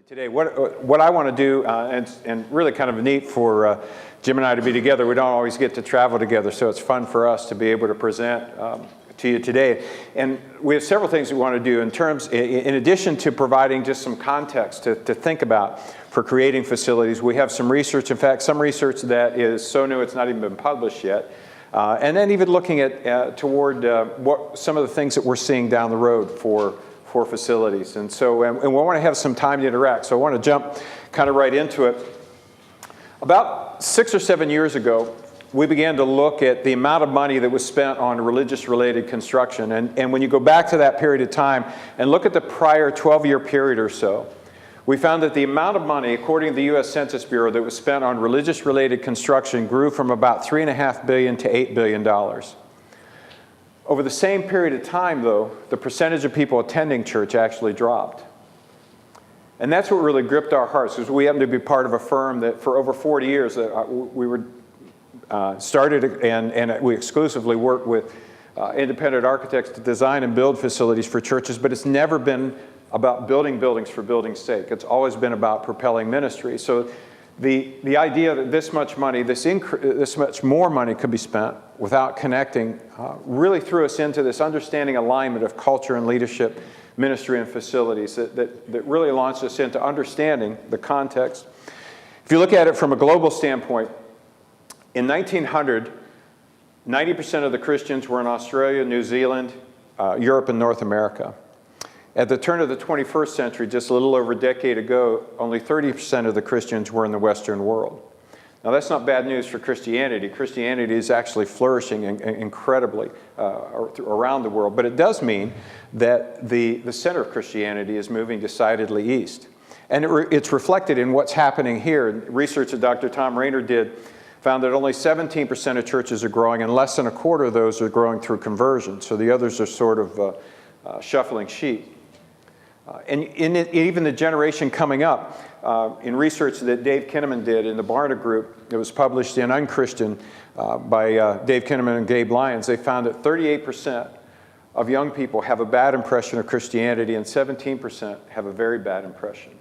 Today, what I want to do, and really kind of neat for Jim and I to be together. We don't always get to travel together, so it's fun for us to be able to present to you today. And we have several things we want to do in addition to providing just some context to think about for creating facilities. We have some research, in fact, some research that is so new it's not even been published yet. And then even looking at toward what some of the things that we're seeing down the road for facilities. And so and we want to have some time to interact. So I want to jump kind of right into it. About 6 or 7 years ago, we began to look at the amount of money that was spent on religious-related construction. And when you go back to that period of time and look at the prior 12-year period or so, we found that the amount of money, according to the U.S. Census Bureau, that was spent on religious-related construction grew from about $3.5 billion to $8 billion. Over the same period of time, though, the percentage of people attending church actually dropped. And that's what really gripped our hearts, because we happen to be part of a firm that for over 40 years we were started and we exclusively work with independent architects to design and build facilities for churches, but it's never been about building buildings for building's sake. It's always been about propelling ministry. So the idea that this much money, this much more money could be spent without connecting really threw us into this understanding alignment of culture and leadership, ministry and facilities that really launched us into understanding the context. If you look at it from a global standpoint, in 1900, 90% of the Christians were in Australia, New Zealand, Europe, and North America. At the turn of the 21st century, just a little over a decade ago, only 30% of the Christians were in the Western world. Now, that's not bad news for Christianity. Christianity is actually flourishing incredibly around the world, but it does mean that the center of Christianity is moving decidedly east. And it's reflected in what's happening here. Research that Dr. Tom Rainer did found that only 17% of churches are growing, and less than a quarter of those are growing through conversion. So the others are sort of shuffling sheep. And even the generation coming up, in research that Dave Kinnaman did in the Barna Group, it was published in Unchurched by Dave Kinnaman and Gabe Lyons, they found that 38% of young people have a bad impression of Christianity and 17% have a very bad impression.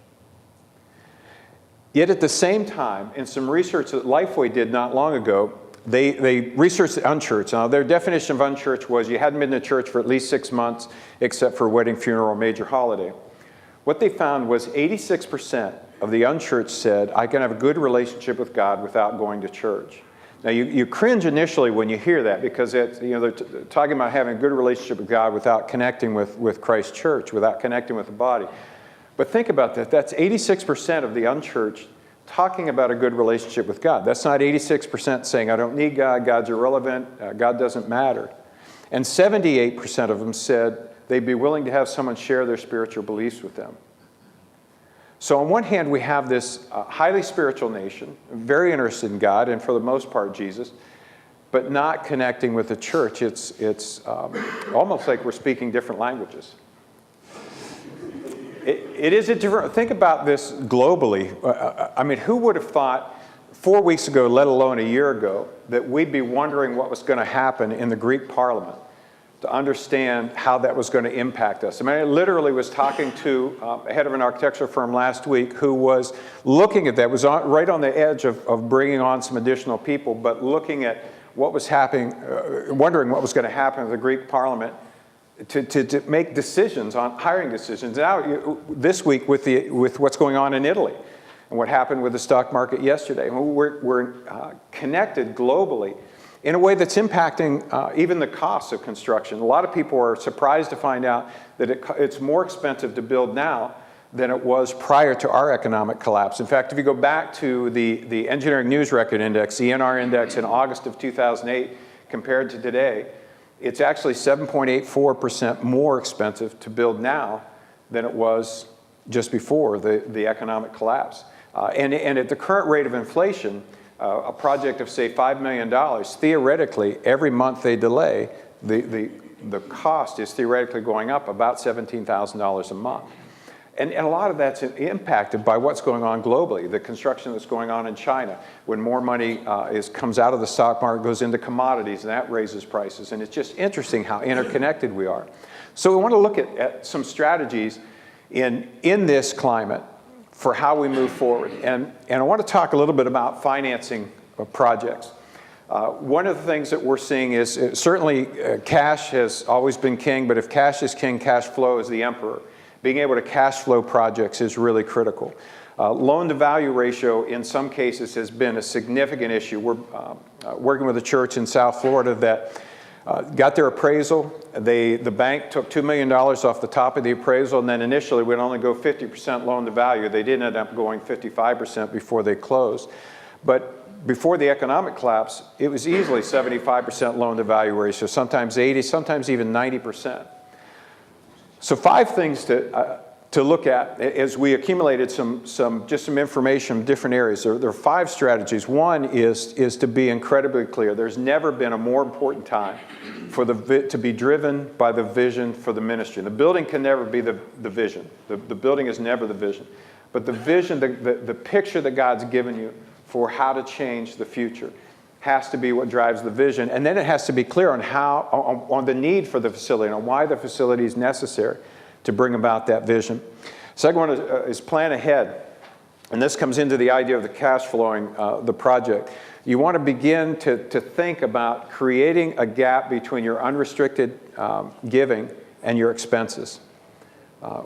Yet at the same time, in some research that Lifeway did not long ago, they researched unchurched. Now, their definition of unchurched was you hadn't been to church for at least 6 months, except for a wedding, funeral, or major holiday. What they found was 86% of the unchurched said, I can have a good relationship with God without going to church. Now, you cringe initially when you hear that, because they're talking about having a good relationship with God without connecting with Christ's church, without connecting with the body. But think about that. That's 86% of the unchurched talking about a good relationship with God. That's not 86% saying, I don't need God, God's irrelevant, God doesn't matter. And 78% of them said they'd be willing to have someone share their spiritual beliefs with them. So on one hand, we have this highly spiritual nation, very interested in God, and for the most part, Jesus, but not connecting with the church. It's almost like we're speaking different languages. It is a different, think about this globally. I mean, who would have thought 4 weeks ago, let alone a year ago, that we'd be wondering what was going to happen in the Greek parliament to understand how that was going to impact us. I mean, I literally was talking to a head of an architectural firm last week who was looking at that, was right on the edge of bringing on some additional people, but looking at what was happening, wondering what was going to happen in the Greek parliament to make decisions on hiring decisions. Now, this week with what's going on in Italy and what happened with the stock market yesterday, we're connected globally in a way that's impacting even the costs of construction. A lot of people are surprised to find out that it's more expensive to build now than it was prior to our economic collapse. In fact, if you go back to the Engineering News Record Index, the ENR index in August of 2008 compared to today, it's actually 7.84% more expensive to build now than it was just before the economic collapse. And at the current rate of inflation, a project of, say, $5 million, theoretically, every month they delay, the cost is theoretically going up about $17,000 a month. And a lot of that's impacted by what's going on globally, the construction that's going on in China. When more money comes out of the stock market, goes into commodities, and that raises prices. And it's just interesting how interconnected we are. So we want to look at some strategies in this climate for how we move forward. And I want to talk a little bit about financing of projects. One of the things that we're seeing is certainly cash has always been king, but if cash is king, cash flow is the emperor. Being able to cash flow projects is really critical. Loan-to-value ratio in some cases has been a significant issue. We're working with a church in South Florida that got their appraisal. The bank took $2 million off the top of the appraisal, and then initially we'd only go 50% loan-to-value. They did end up going 55% before they closed. But before the economic collapse, it was easily 75% loan-to-value ratio, sometimes 80, sometimes even 90%. So 5 things to look at as we accumulated some information from different areas. There are 5 strategies. One is to be incredibly clear. There's never been a more important time to be driven by the vision for the ministry. The building can never be the vision. The building is never the vision. But the vision, the picture that God's given you for how to change the future has to be what drives the vision. And then it has to be clear on on the need for the facility and on why the facility is necessary to bring about that vision. Second one is plan ahead. And this comes into the idea of the cash flowing the project. You want to begin to think about creating a gap between your unrestricted giving and your expenses.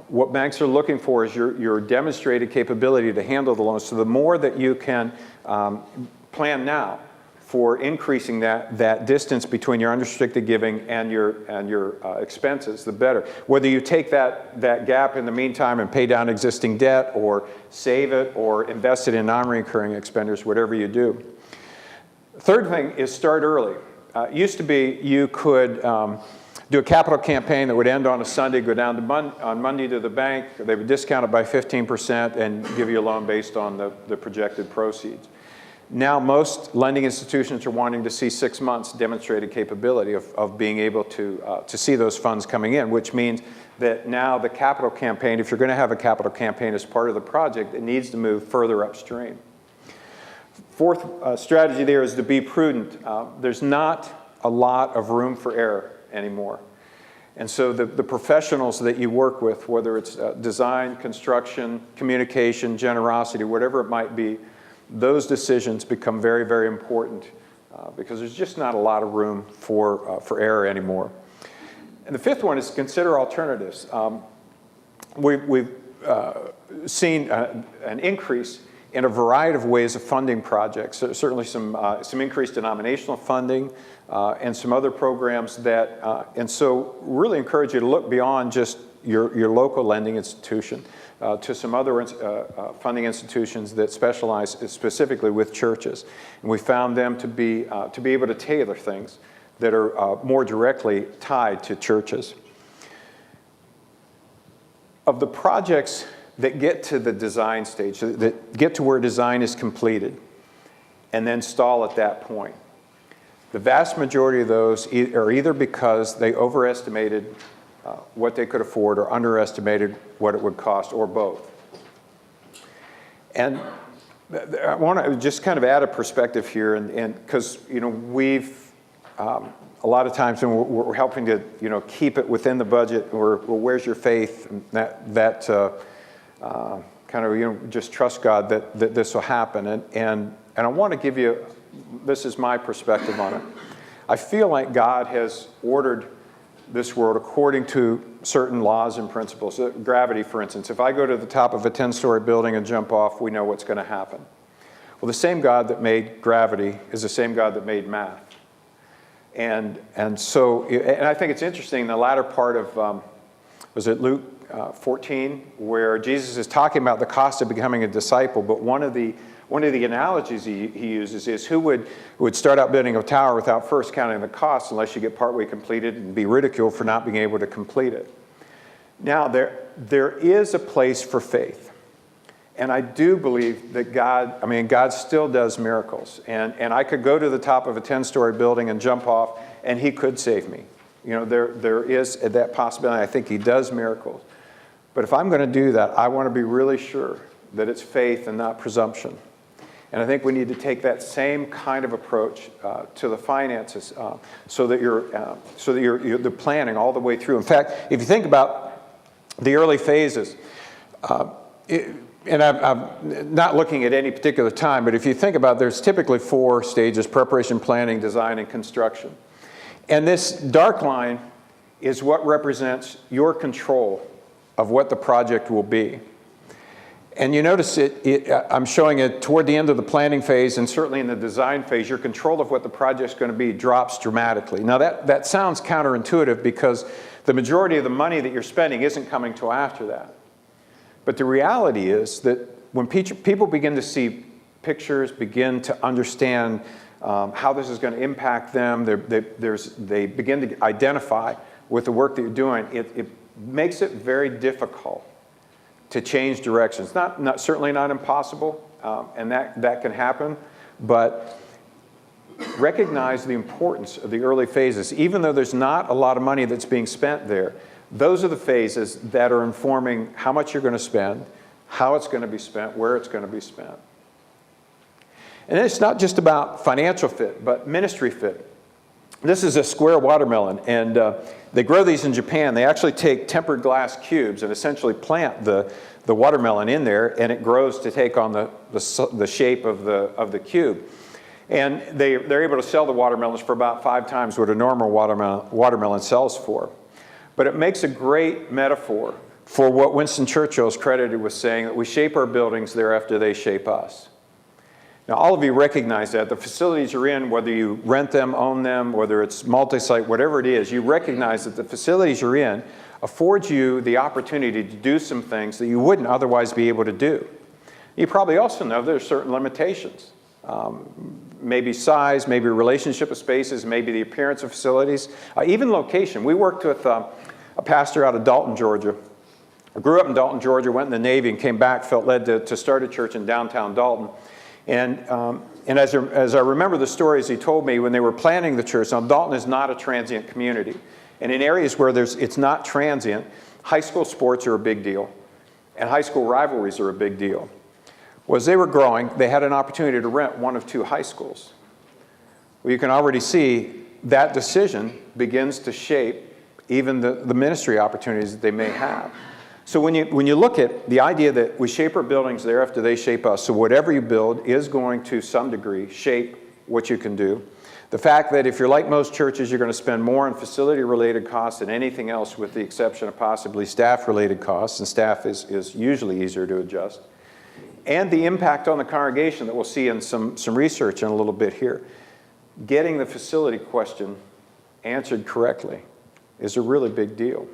What banks are looking for is your demonstrated capability to handle the loans. So the more that you can plan now for increasing that distance between your unrestricted giving and your expenses, the better. Whether you take that gap in the meantime and pay down existing debt, or save it, or invest it in non-recurring expenditures, whatever you do. Third thing is start early. It used to be you could do a capital campaign that would end on a Sunday, go down on Monday to the bank. They would discount it by 15% and give you a loan based on the projected proceeds. Now most lending institutions are wanting to see 6 months demonstrated capability of being able to see those funds coming in, which means that now the capital campaign, if you're going to have a capital campaign as part of the project, it needs to move further upstream. Fourth strategy there is to be prudent. There's not a lot of room for error anymore. And so the professionals that you work with, whether it's design, construction, communication, generosity, whatever it might be, those decisions become very, very important because there's just not a lot of room for error anymore. And the fifth one is consider alternatives. We've seen an increase in a variety of ways of funding projects. So certainly some increased denominational funding and some other programs that, and so really encourage you to look beyond just your local lending institution to some other funding institutions that specialize specifically with churches. And we found them to be able to tailor things that are more directly tied to churches. Of the projects that get to the design stage, that get to where design is completed, and then stall at that point, the vast majority of those are either because they overestimated what they could afford or underestimated what it would cost, or both. And I want to just kind of add a perspective here, and because we've a lot of times when we're helping to keep it within the budget, or where's your faith, and that kind of just trust God that this will happen, and I want to give you, this is my perspective on it. I feel like God has ordered this world according to certain laws and principles. Gravity, for instance. If I go to the top of a 10-story building and jump off, we know what's going to happen. Well, the same God that made gravity is the same God that made math. And I think it's interesting, in the latter part of, was it Luke 14, where Jesus is talking about the cost of becoming a disciple, but one of the analogies he uses is who would start out building a tower without first counting the cost, unless you get partway completed and be ridiculed for not being able to complete it. Now, there is a place for faith. And I do believe that God still does miracles. And I could go to the top of a 10-story building and jump off, and he could save me. There is that possibility. I think he does miracles. But if I'm going to do that, I want to be really sure that it's faith and not presumption. And I think we need to take that same kind of approach to the finances, so that you're the planning all the way through. In fact, if you think about the early phases, and I'm not looking at any particular time, but if you think about it, there's typically 4 stages: preparation, planning, design, and construction. And this dark line is what represents your control of what the project will be. And you notice I'm showing it toward the end of the planning phase, and certainly in the design phase, your control of what the project's going to be drops dramatically. Now that sounds counterintuitive, because the majority of the money that you're spending isn't coming till after that. But the reality is that when people begin to see pictures, begin to understand how this is going to impact them, they begin to identify with the work that you're doing, it makes it very difficult to change directions. Certainly not impossible, and that can happen, but recognize the importance of the early phases. Even though there's not a lot of money that's being spent there, those are the phases that are informing how much you're going to spend, how it's going to be spent, where it's going to be spent. And it's not just about financial fit, but ministry fit. This is a square watermelon, and they grow these in Japan. They actually take tempered glass cubes and essentially plant the watermelon in there, and it grows to take on the shape of the cube. And they're able to sell the watermelons for about 5 times what a normal watermelon sells for. But it makes a great metaphor for what Winston Churchill is credited with saying, that we shape our buildings, thereafter they shape us. Now, all of you recognize that. The facilities you're in, whether you rent them, own them, whether it's multi-site, whatever it is, you recognize that the facilities you're in affords you the opportunity to do some things that you wouldn't otherwise be able to do. You probably also know there are certain limitations. Maybe size, maybe relationship of spaces, maybe the appearance of facilities, even location. We worked with a pastor out of Dalton, Georgia. I grew up in Dalton, Georgia, went in the Navy, and came back, felt led to start a church in downtown Dalton. And as I remember the stories he told me when they were planning the church, now Dalton is not a transient community. And in areas where it's not transient, high school sports are a big deal, and high school rivalries are a big deal. Well, as they were growing, they had an opportunity to rent one of 2 high schools. Well, you can already see that decision begins to shape even the ministry opportunities that they may have. So when you look at the idea that we shape our buildings, thereafter they shape us, so whatever you build is going to some degree shape what you can do. The fact that if you're like most churches, you're going to spend more on facility-related costs than anything else, with the exception of possibly staff-related costs, and staff is usually easier to adjust. And the impact on the congregation that we'll see in some research in a little bit here. Getting the facility question answered correctly is a really big deal.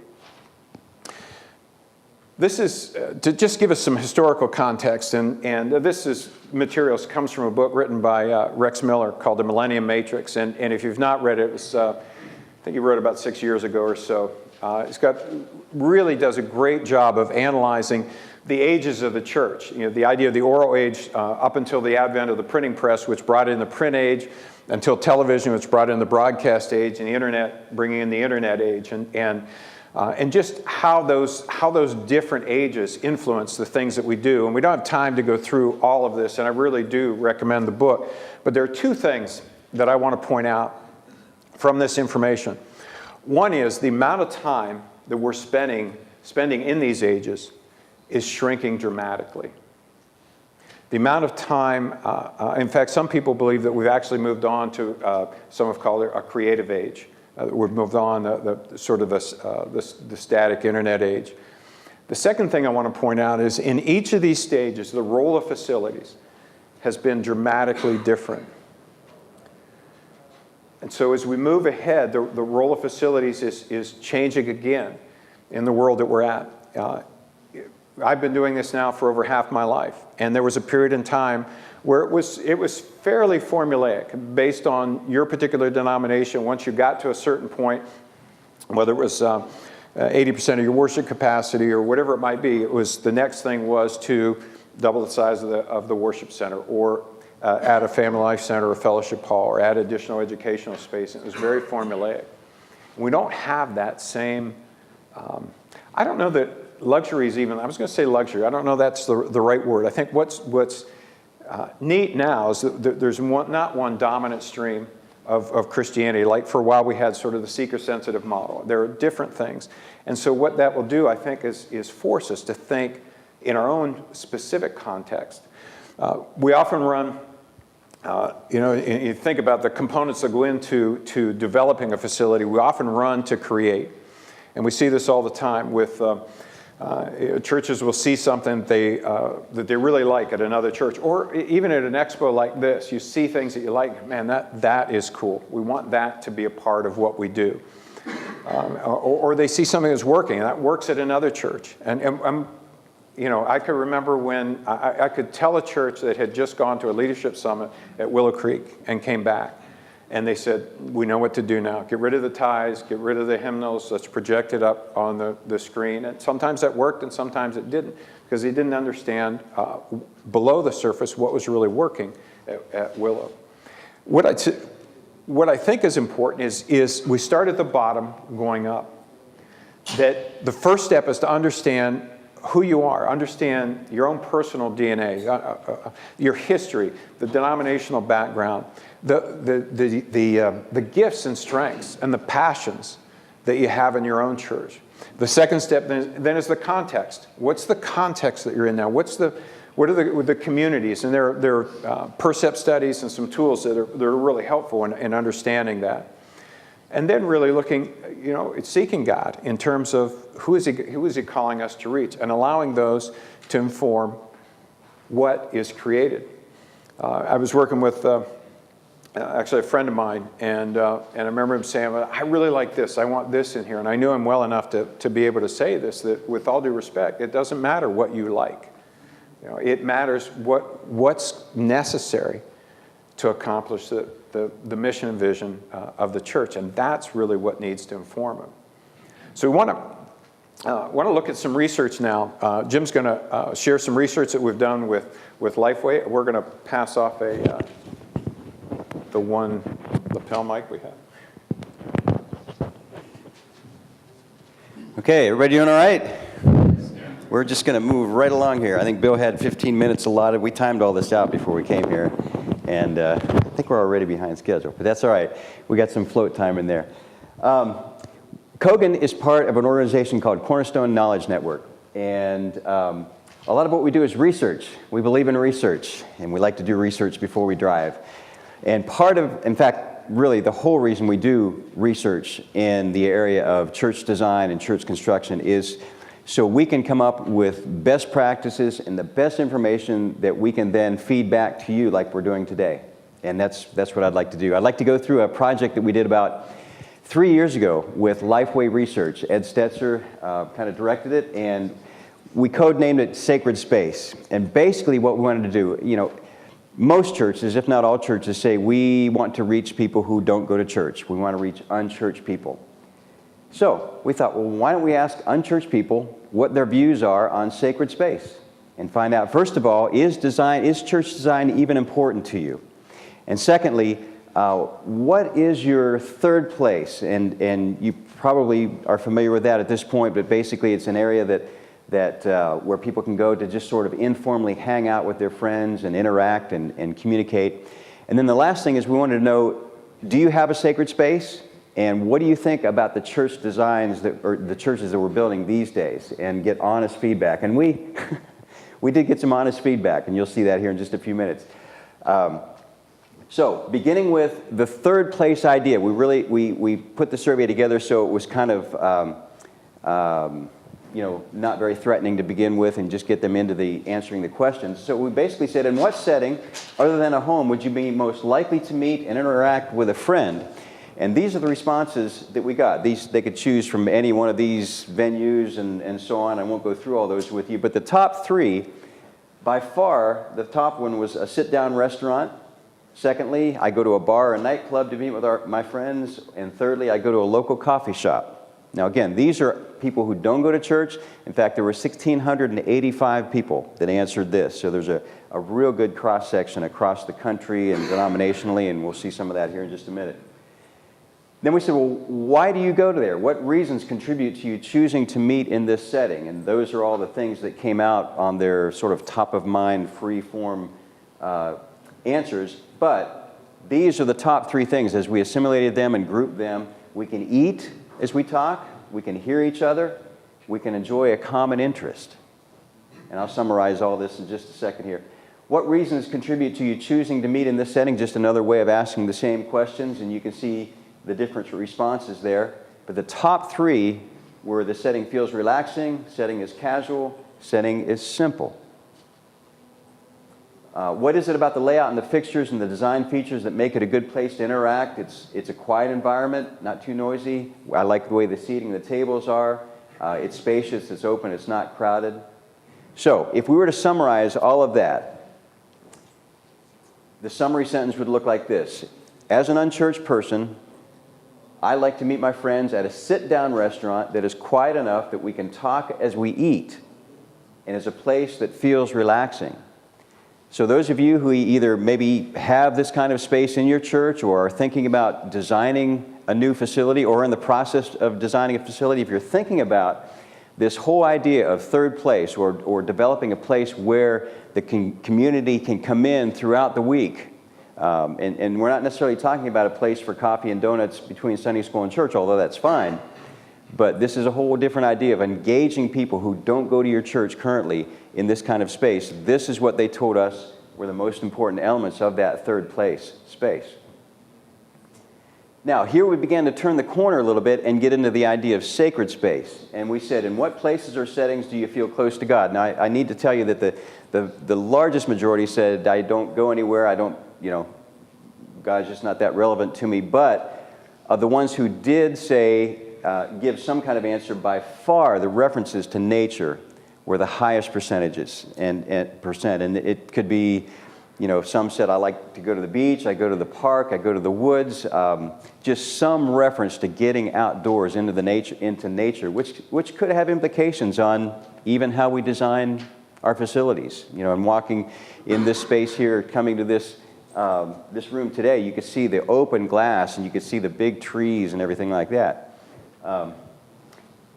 This is to just give us some historical context, and this materials comes from a book written by Rex Miller called The Millennium Matrix, and if you've not read it, it was, I think he wrote it about 6 years ago or so. Really does a great job of analyzing the ages of the church. You know, the idea of the oral age up until the advent of the printing press, which brought in the print age, until television, which brought in the broadcast age, and the internet, bringing in the internet age, and just how those different ages influence the things that we do. And we don't have time to go through all of this, and I really do recommend the book. But there are 2 things that I want to point out from this information. One is the amount of time that we're spending in these ages is shrinking dramatically. The amount of time, in fact, some people believe that we've actually moved on to, some have called it a creative age. We've moved on the static internet age. The second thing I want to point out is in each of these stages, the role of facilities has been dramatically different. And so as we move ahead, the role of facilities is changing again in the world that we're at. I've been doing this now for over half my life, and there was a period in time where it was fairly formulaic based on your particular denomination. Once you got to a certain point, whether it was 80% of your worship capacity or whatever it might be, the next thing was to double the size of the worship center, or add a family life center or fellowship hall, or add additional educational space. It was very formulaic. We don't have that same, I don't know that luxury is even, I was going to say luxury, I don't know that's the right word. I think what's neat now is that there's not one dominant stream of Christianity. Like for a while we had sort of the seeker-sensitive model. There are different things. And so what that will do, I think, is force us to think in our own specific context. We often run, you think about the components that go into developing a facility. We often run to create. And we see this all the time with churches will see something that they really like at another church, or even at an expo like this. You see things that you like, man, that is cool. We want that to be a part of what we do. Or they see something that's working, and that works at another church. And I could remember when I could tell a church that had just gone to a leadership summit at Willow Creek and came back. And they said, we know what to do now. Get rid of the ties, get rid of the hymnals, let's project it up on the screen. And sometimes that worked and sometimes it didn't, because they didn't understand below the surface what was really working at Willow. What I think is important is we start at the bottom going up. That the first step is to understand who you are, understand your own personal DNA, your history, the denominational background, the gifts and strengths and the passions that you have in your own church. The second step then is the context. What's the context that you're in now? What are the communities? And there are percept studies and some tools that are really helpful in understanding that. And then really looking, seeking God in terms of who is he calling us to reach, and allowing those to inform what is created. I was working with actually a friend of mine, and I remember him saying, I really like this, I want this in here. And I knew him well enough to be able to say this, that with all due respect, it doesn't matter what you like. It matters what's necessary to accomplish the mission and vision of the church, and that's really what needs to inform it. So we want to look at some research now. Jim's going to share some research that we've done with Lifeway. We're going to pass off the one lapel mic we have. Okay, everybody doing all right? We're just going to move right along here. I think Bill had 15 minutes allotted. We timed all this out before we came here, and I think we're already behind schedule, but that's all right. We got some float time in there. Cogun is part of an organization called Cornerstone Knowledge Network, and a lot of what we do is research. We believe in research, and we like to do research before we drive. And in fact, really the whole reason we do research in the area of church design and church construction is so we can come up with best practices and the best information that we can then feed back to you like we're doing today. And that's what I'd like to do. I'd like to go through a project that we did about 3 years ago with Lifeway Research. Ed Stetzer kind of directed it, and we codenamed it Sacred Space. And basically what we wanted to do, most churches, if not all churches, say we want to reach people who don't go to church. We want to reach unchurched people. So we thought, well, why don't we ask unchurched people what their views are on sacred space, and find out, first of all, is church design even important to you? And secondly, what is your third place? And you probably are familiar with that at this point, but basically it's an area that where people can go to just sort of informally hang out with their friends and interact and communicate. And then the last thing is we wanted to know, do you have a sacred space? And what do you think about the church designs or the churches that we're building these days? And get honest feedback. And we did get some honest feedback, and you'll see that here in just a few minutes. So beginning with the third place idea, we put the survey together so it was kind of not very threatening to begin with, and just get them into answering the questions. So we basically said, in what setting other than a home would you be most likely to meet and interact with a friend? And these are the responses that we got. They could choose from any one of these venues and so on. I won't go through all those with you, but the top three, by far, the top one was a sit-down restaurant. Secondly, I go to a bar or nightclub to meet with my friends. And thirdly, I go to a local coffee shop. Now again, these are people who don't go to church. In fact, there were 1,685 people that answered this. So there's a real good cross-section across the country and denominationally, and we'll see some of that here in just a minute. Then we said, well, why do you go to there? What reasons contribute to you choosing to meet in this setting? And those are all the things that came out on their sort of top-of-mind, free-form answers. But these are the top three things. As we assimilated them and grouped them, we can eat as we talk, we can hear each other, we can enjoy a common interest. and I'll summarize all this in just a second here. What reasons contribute to you choosing to meet in this setting? Just another way of asking the same questions, and you can see the different responses there. But the top three were the setting feels relaxing, setting is casual, setting is simple. What is it about the layout and the fixtures and the design features that make it a good place to interact? It's a quiet environment, not too noisy. I like the way the seating, the tables are. It's spacious, it's open, it's not crowded. So, if we were to summarize all of that, the summary sentence would look like this. As an unchurched person, I like to meet my friends at a sit-down restaurant that is quiet enough that we can talk as we eat and is a place that feels relaxing. So those of you who either maybe have this kind of space in your church or are thinking about designing a new facility or in the process of designing a facility, if you're thinking about this whole idea of third place or developing a place where the community can come in throughout the week, and we're not necessarily talking about a place for coffee and donuts between Sunday school and church, although that's fine, but this is a whole different idea of engaging people who don't go to your church currently in this kind of space. This is what they told us were the most important elements of that third place space. Now, here we began to turn the corner a little bit and get into the idea of sacred space. And we said, in what places or settings do you feel close to God? Now, I need to tell you that the largest majority said, I don't go anywhere, I don't, God's just not that relevant to me. But of the ones who did say, give some kind of answer, by far the references to nature were the highest percentages and it could be, some said I like to go to the beach, I go to the park, I go to the woods, just some reference to getting outdoors into nature, which could have implications on even how we design our facilities. I'm walking in this space here, coming to this room today, you could see the open glass and you could see the big trees and everything like that.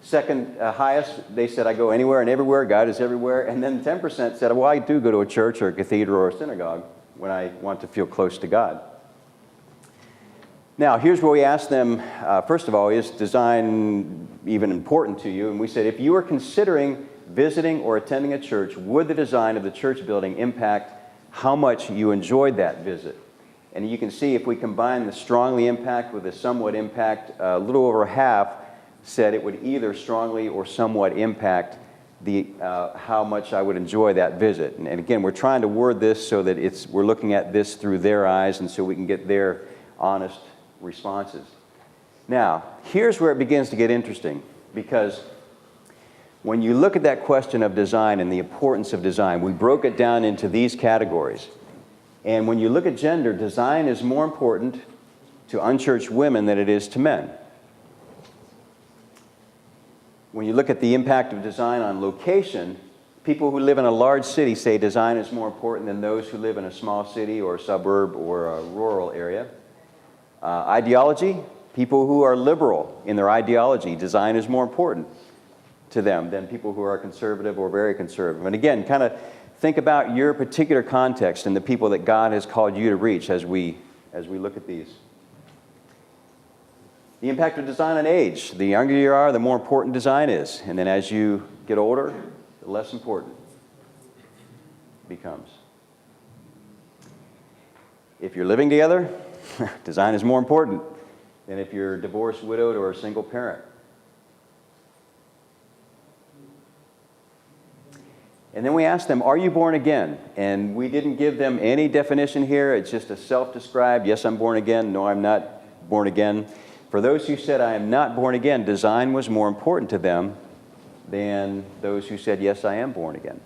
Second highest, they said, I go anywhere and everywhere, God is everywhere. And then 10% said, well, I do go to a church or a cathedral or a synagogue when I want to feel close to God. Now, here's where we asked them, first of all, is design even important to you? And we said, if you are considering visiting or attending a church, would the design of the church building impact how much you enjoyed that visit? And you can see if we combine the strongly impact with the somewhat impact, a little over half said it would either strongly or somewhat impact how much I would enjoy that visit. And again, we're trying to word this so that we're looking at this through their eyes and so we can get their honest responses. Now, here's where it begins to get interesting, because when you look at that question of design and the importance of design, we broke it down into these categories. And when you look at gender, design is more important to unchurched women than it is to men. When you look at the impact of design on location, people who live in a large city say design is more important than those who live in a small city or a suburb or a rural area. Ideology, people who are liberal in their ideology, design is more important to them than people who are conservative or very conservative. And again, kind of think about your particular context and the people that God has called you to reach as we look at these. The impact of design on age. The younger you are, the more important design is. And then as you get older, the less important it becomes. If you're living together, design is more important than if you're divorced, widowed, or a single parent. And then we asked them, are you born again? And we didn't give them any definition here. It's just a self-described, yes, I'm born again, no, I'm not born again. For those who said, I am not born again, design was more important to them than those who said, yes, I am born again.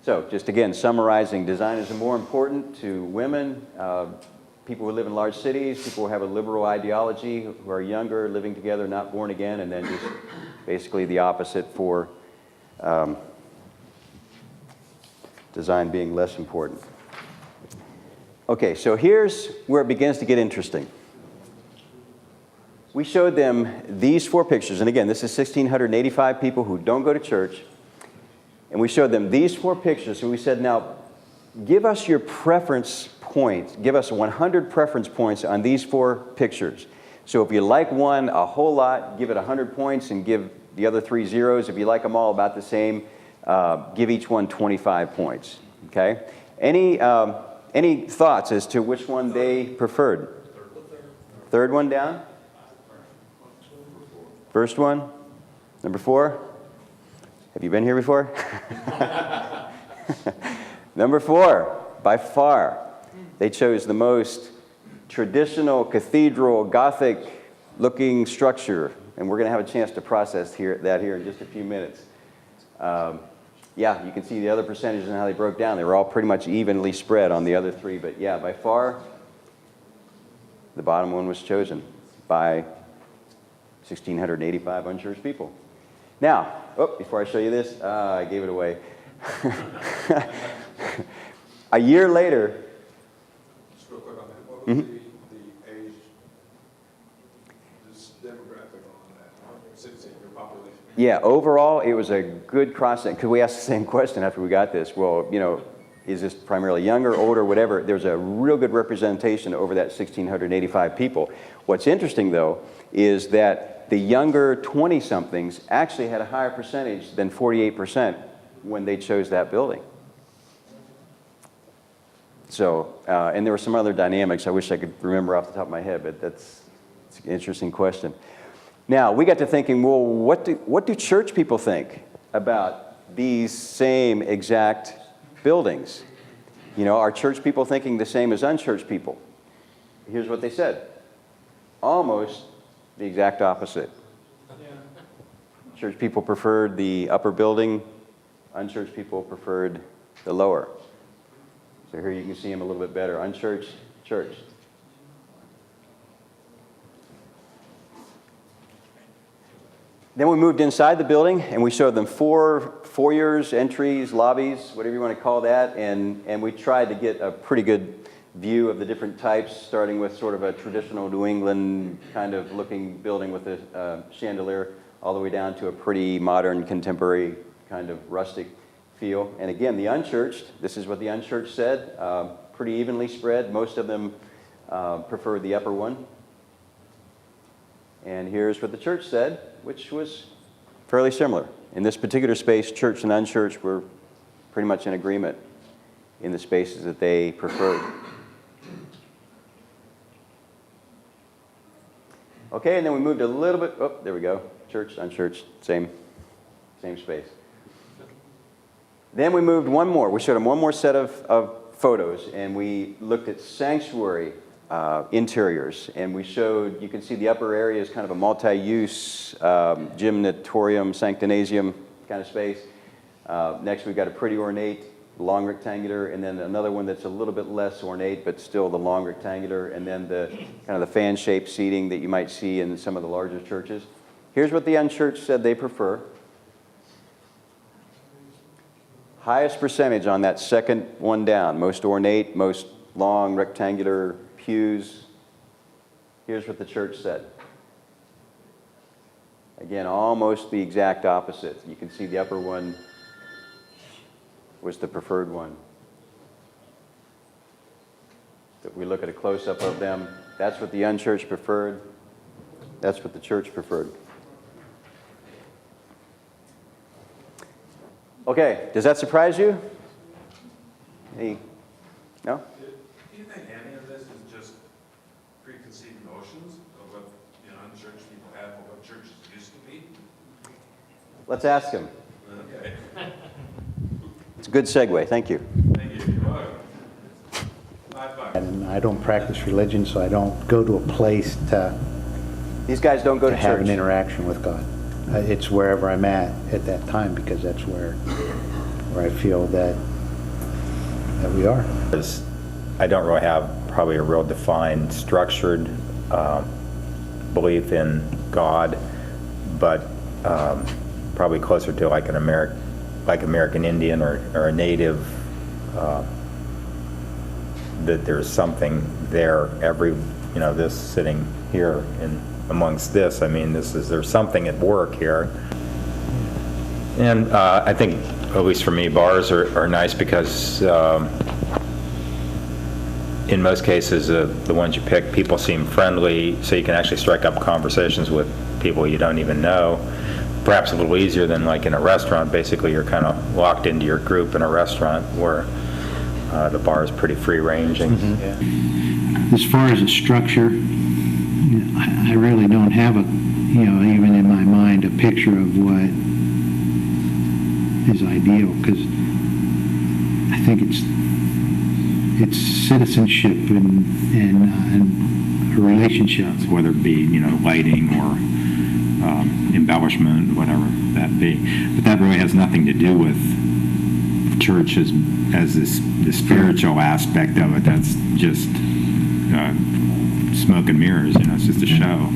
So, just again, summarizing, design is more important to women, people who live in large cities, people who have a liberal ideology, who are younger, living together, not born again, and then just basically the opposite for design being less important. Okay, so here's where it begins to get interesting. We showed them these four pictures, and again, this is 1,685 people who don't go to church, and we showed them these four pictures, and we said, now, give us your preference points, give us 100 preference points on these four pictures. So if you like one a whole lot, give it 100 points and give the other 3 zeros. If you like them all about the same, give each one 25 points, okay? Any thoughts as to which one they preferred? Third one down? First one? Number 4? Have you been here before? Number 4, by far, they chose the most traditional cathedral Gothic-looking structure, and we're going to have a chance to process that here in just a few minutes. Yeah, you can see the other percentages and how they broke down. They were all pretty much evenly spread on the other 3, but yeah, by far, the bottom one was chosen by 1,685 unchurched people. Now, before I show you this, I gave it away. A year later. Just real quick on that. What was the age, this demographic on that citizen, your population? Yeah, overall, it was a good cross-section, because we asked the same question after we got this. Well, you know, is this primarily younger, older, whatever? There's a real good representation over that 1,685 people. What's interesting, though, is that the younger 20-somethings actually had a higher percentage than 48% when they chose that building. So, and there were some other dynamics I wish I could remember off the top of my head, but it's an interesting question. Now, we got to thinking, well, what do church people think about these same exact buildings? You know, are church people thinking the same as unchurched people? Here's what they said. Almost the exact opposite. Church people preferred the upper building. Unchurched people preferred the lower. So here you can see them a little bit better. Unchurched, church. Then we moved inside the building and we showed them 4 foyers, entries, lobbies, whatever you want to call that, and we tried to get a pretty good view of the different types, starting with sort of a traditional New England kind of looking building with a chandelier, all the way down to a pretty modern, contemporary kind of rustic feel. And again, the unchurched, this is what the unchurched said, pretty evenly spread. Most of them preferred the upper one. And here's what the church said, which was fairly similar. In this particular space, church and unchurched were pretty much in agreement in the spaces that they preferred. Okay, and then we moved a little bit, there we go, church, unchurched, same space. Then we moved one more. We showed them one more set of photos, and we looked at sanctuary interiors, and we showed, you can see the upper area is kind of a multi-use gymnatorium, sanctinasium kind of space. Next we've got a pretty ornate long rectangular, and then another one that's a little bit less ornate, but still the long rectangular, and then the kind of the fan-shaped seating that you might see in some of the larger churches. Here's what the unchurched said they prefer. Highest percentage on that second one down, most ornate, most long rectangular pews. Here's what the church said. Again, almost the exact opposite. You can see the upper one was the preferred one. If we look at a close-up of them, that's what the unchurched preferred. That's what the church preferred. Okay, does that surprise you? Any? No? Do you think any of this is just preconceived notions of what unchurched people have or what churches used to be? Let's ask him. Okay. It's a good segue. Thank you. Thank you. You're welcome. Bye-bye. And I don't practice religion, so I don't go to a place to These guys don't go to have church. an interaction with God. It's wherever I'm at that time, because that's where I feel that we are. I don't really have probably a real defined, structured belief in God, but probably closer to like an American Indian or a native, that there's something there this sitting here amongst this, I mean, there's something at work here. And I think, at least for me, bars are nice because in most cases, the ones you pick, people seem friendly, so you can actually strike up conversations with people you don't even know. Perhaps a little easier than like in a restaurant. Basically, you're kind of locked into your group in a restaurant where the bar is pretty free-ranging. As far as a structure, I really don't have even in my mind, a picture of what is ideal, because I think it's citizenship and relationships. Whether it be, lighting or embellishment, whatever that be. But that really has nothing to do with church as the spiritual aspect of it. That's just smoke and mirrors, it's just a show.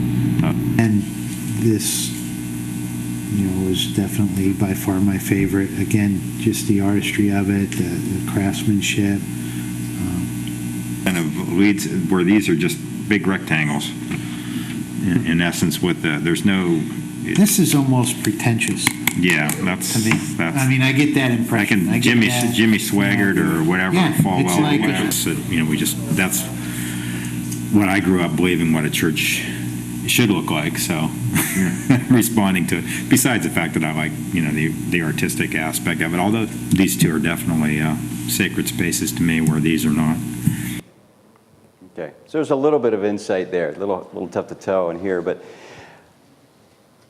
And this, was definitely by far my favorite. Again, just the artistry of it, the craftsmanship. Kind of leads where these are just big rectangles. In essence, with there's no. This is almost pretentious. Yeah, that's. I get that impression. Like Jimmy Swaggart or whatever. Yeah, Falwell, it's like whatever. That's what I grew up believing what a church should look like. So responding to it. Besides the fact that I like the artistic aspect of it. Although these two are definitely sacred spaces to me, where these are not. Okay, so there's a little bit of insight there, a little tough to tell in here, but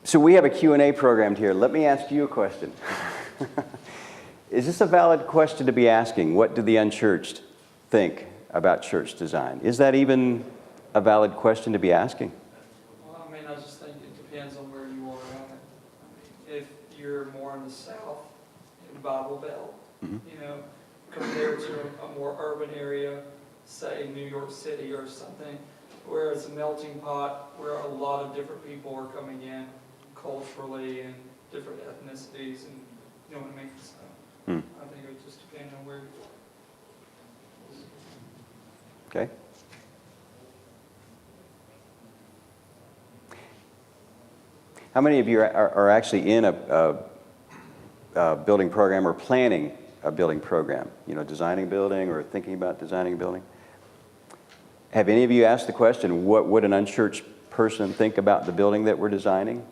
so we have a Q&A programmed here. Let me ask you a question. Is this a valid question to be asking? What do the unchurched think about church design? Is that even a valid question to be asking? Well, I just think it depends on where you are at. If you're more in the south, in the Bible Belt, compared to a more urban area, say New York City or something, where it's a melting pot, where a lot of different people are coming in culturally and different ethnicities, and what I mean? So I think it would just depend on where you are. Okay. How many of you are actually in a building program or planning a building program? Designing a building or thinking about designing a building? Have any of you asked the question, what would an unchurched person think about the building that we're designing?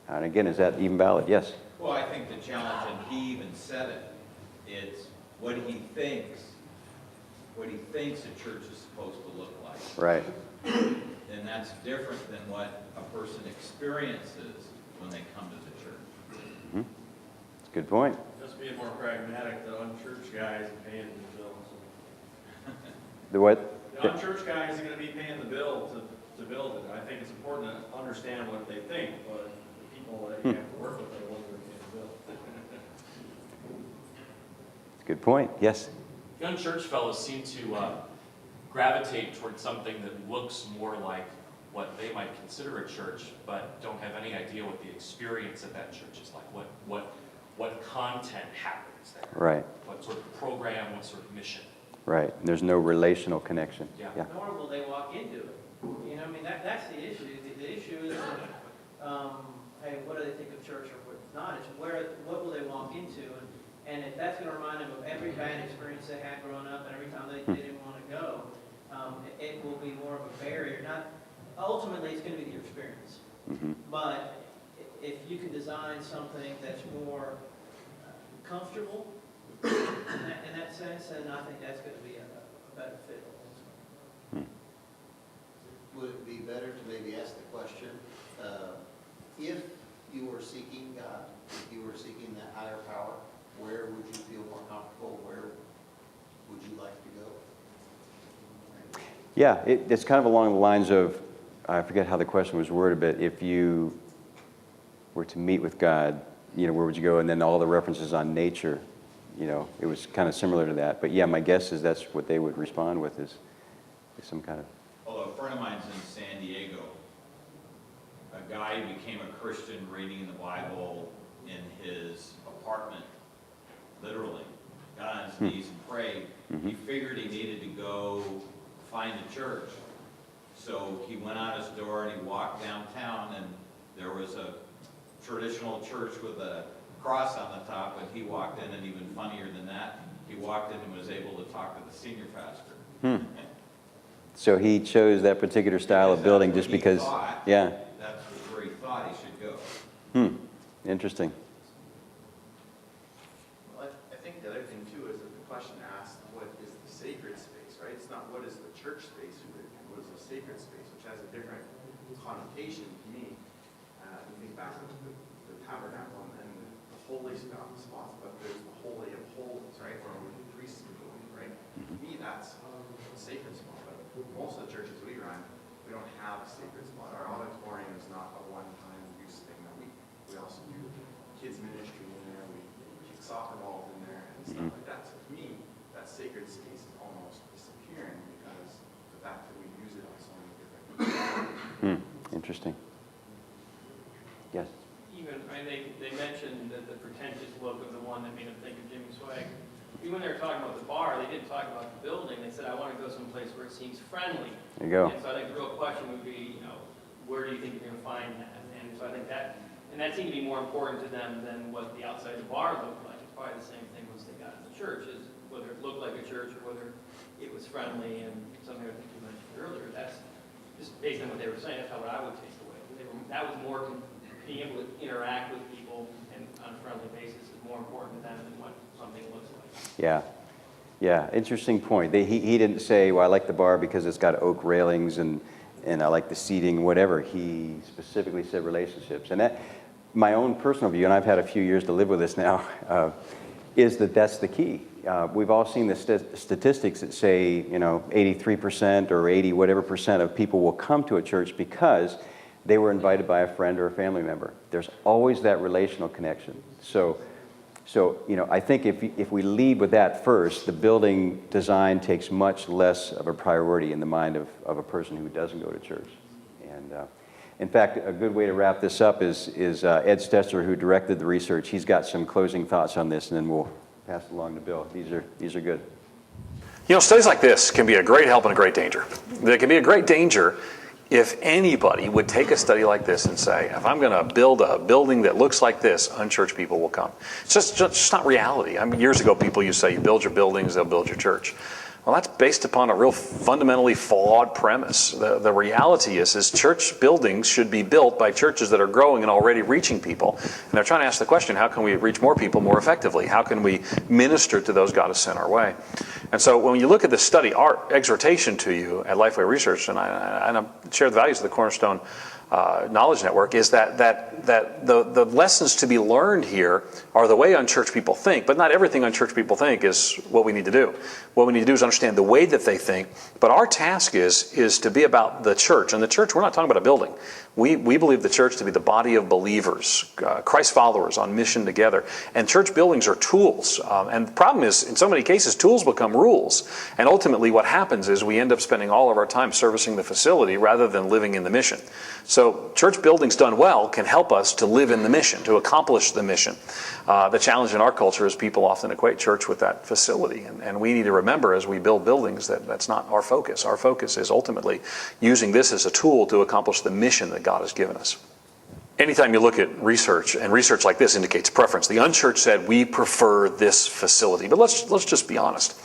And again, is that even valid? Yes? Well, I think the challenge, and he even said it, it's what he thinks a church is supposed to look like. Right. And that's different than what a person experiences when they come to the church. Mm-hmm. That's a good point. Just being more pragmatic, the unchurched guy isn't paying the bills. The what? The unchurched guy isn't going to be paying the bill to build it. I think it's important to understand what they think, but the people that you have to work with are the ones that are paying the bill. Good point. Yes? The unchurched fellows seem to gravitate towards something that looks more like what they might consider a church, but don't have any idea what the experience of that church is like, what content happens there. Right. What sort of program, what sort of mission. Right. There's no relational connection. Yeah. Nor will they walk into it. That's the issue. The issue is, hey, what do they think of church or what's not? It's what will they walk into? And if that's going to remind them of every bad experience they had growing up and every time they didn't want to go, it will be more of a barrier. Ultimately, it's going to be your experience. Mm-hmm. But if you can design something that's more comfortable in that sense, then I think that's going to be a better fit. Would it be better to maybe ask the question, if you were seeking God, if you were seeking that higher power, where would you feel more comfortable? Where would you like to go? Yeah, it's kind of along the lines of, I forget how the question was worded, but if you were to meet with God, where would you go? And then all the references on nature, it was kind of similar to that. But yeah, my guess is that's what they would respond with is some kind of... Although a friend of mine's in San Diego, a guy became a Christian reading the Bible in his apartment, literally, got on his knees and prayed. He figured he needed to go find a church. So he went out his door and he walked downtown, and there was a traditional church with a cross on the top, and he walked in, and even funnier than that, he walked in and was able to talk to the senior pastor. So he chose that particular style of building just because, yeah. That's where he thought he should go. Interesting. Well, I think the other thing too is that the question asked, what is the sacred space, right? It's not what is the church space, what is the sacred space, which has a different connotation to me. You think back to the tabernacle and the holy spots, but there's the holy of holies, right? Where the priests would go in, right? To me, that's a sacred spot. But most of the churches we run, we don't have a sacred spot. Our auditorium is not a one-time use thing. We also do kids ministry in there. We kick soccer balls in there and stuff like that. So to me, that sacred space is almost disappearing because the fact that we use it on so many different. Interesting. Yes. Even, they mentioned that the pretentious look of the one that made them think of Jimmy Swag. Even when they were talking about the bar, they didn't talk about the building. They said, I want to go someplace where it seems friendly. There you go. And so I think the real question would be, where do you think you're going to find that? And so I think that seemed to be more important to them than what the outside of the bar looked like. It's probably the same thing once they got in the church, is whether it looked like a church or whether it was friendly and something I think you mentioned earlier. That's just based on what they were saying, that's how I would take away. That was more being able to interact with people and on a friendly basis is more important to them than what something looks like. Yeah. Yeah, interesting point. He didn't say, well, I like the bar because it's got oak railings and I like the seating, whatever. He specifically said relationships. And that, my own personal view, and I've had a few years to live with this now, is that that's the key. We've all seen the statistics that say, 83% or 80 whatever percent of people will come to a church because they were invited by a friend or a family member. There's always that relational connection. So I think if we lead with that first, the building design takes much less of a priority in the mind of a person who doesn't go to church. And in fact, a good way to wrap this up is Ed Stetzer, who directed the research. He's got some closing thoughts on this, and then we'll pass it along to Bill. These are good. Studies like this can be a great help and a great danger. They can be a great danger if anybody would take a study like this and say, if I'm going to build a building that looks like this, unchurched people will come. It's just not reality. I mean, years ago, people used to say, you build your buildings, they'll build your church. Well, that's based upon a real fundamentally flawed premise. The reality is church buildings should be built by churches that are growing and already reaching people. And they're trying to ask the question, how can we reach more people more effectively? How can we minister to those God has sent our way? And so when you look at this study, our exhortation to you at Lifeway Research, and I share the values of the Cornerstone Knowledge Network, is that the lessons to be learned here are the way unchurched people think, but not everything unchurched people think is what we need to do. What we need to do is understand the way that they think, but our task is to be about the church. And the church, we're not talking about a building. We believe the church to be the body of believers, Christ followers on mission together. And church buildings are tools. And the problem is, in so many cases, tools become rules. And ultimately what happens is we end up spending all of our time servicing the facility rather than living in the mission. So church buildings done well can help us to live in the mission, to accomplish the mission. The challenge in our culture is people often equate church with that facility. And we need to remember as we build buildings that that's not our focus. Our focus is ultimately using this as a tool to accomplish the mission that God has given us. Anytime you look at research, and research like this indicates preference, the unchurched said, we prefer this facility. But let's just be honest.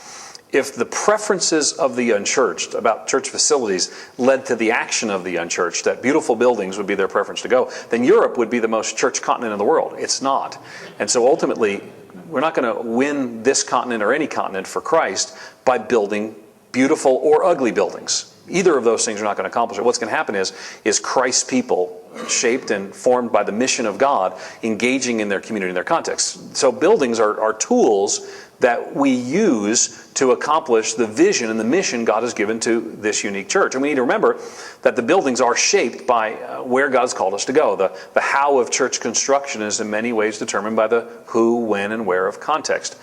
If the preferences of the unchurched about church facilities led to the action of the unchurched, that beautiful buildings would be their preference to go, then Europe would be the most church continent in the world. It's not. And so ultimately, we're not going to win this continent or any continent for Christ by building beautiful or ugly buildings. Either of those things are not going to accomplish it. What's going to happen is Christ's people, shaped and formed by the mission of God, engaging in their community and their context. So buildings are tools that we use to accomplish the vision and the mission God has given to this unique church. And we need to remember that the buildings are shaped by where God's called us to go. The how of church construction is in many ways determined by the who, when, and where of context.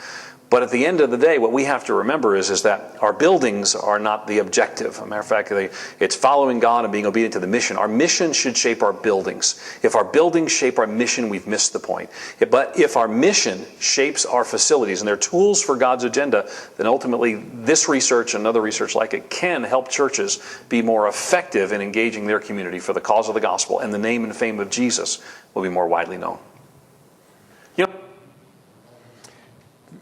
But at the end of the day, what we have to remember is that our buildings are not the objective. As a matter of fact, it's following God and being obedient to the mission. Our mission should shape our buildings. If our buildings shape our mission, we've missed the point. But if our mission shapes our facilities and they're tools for God's agenda, then ultimately this research and other research like it can help churches be more effective in engaging their community for the cause of the gospel, and the name and fame of Jesus will be more widely known.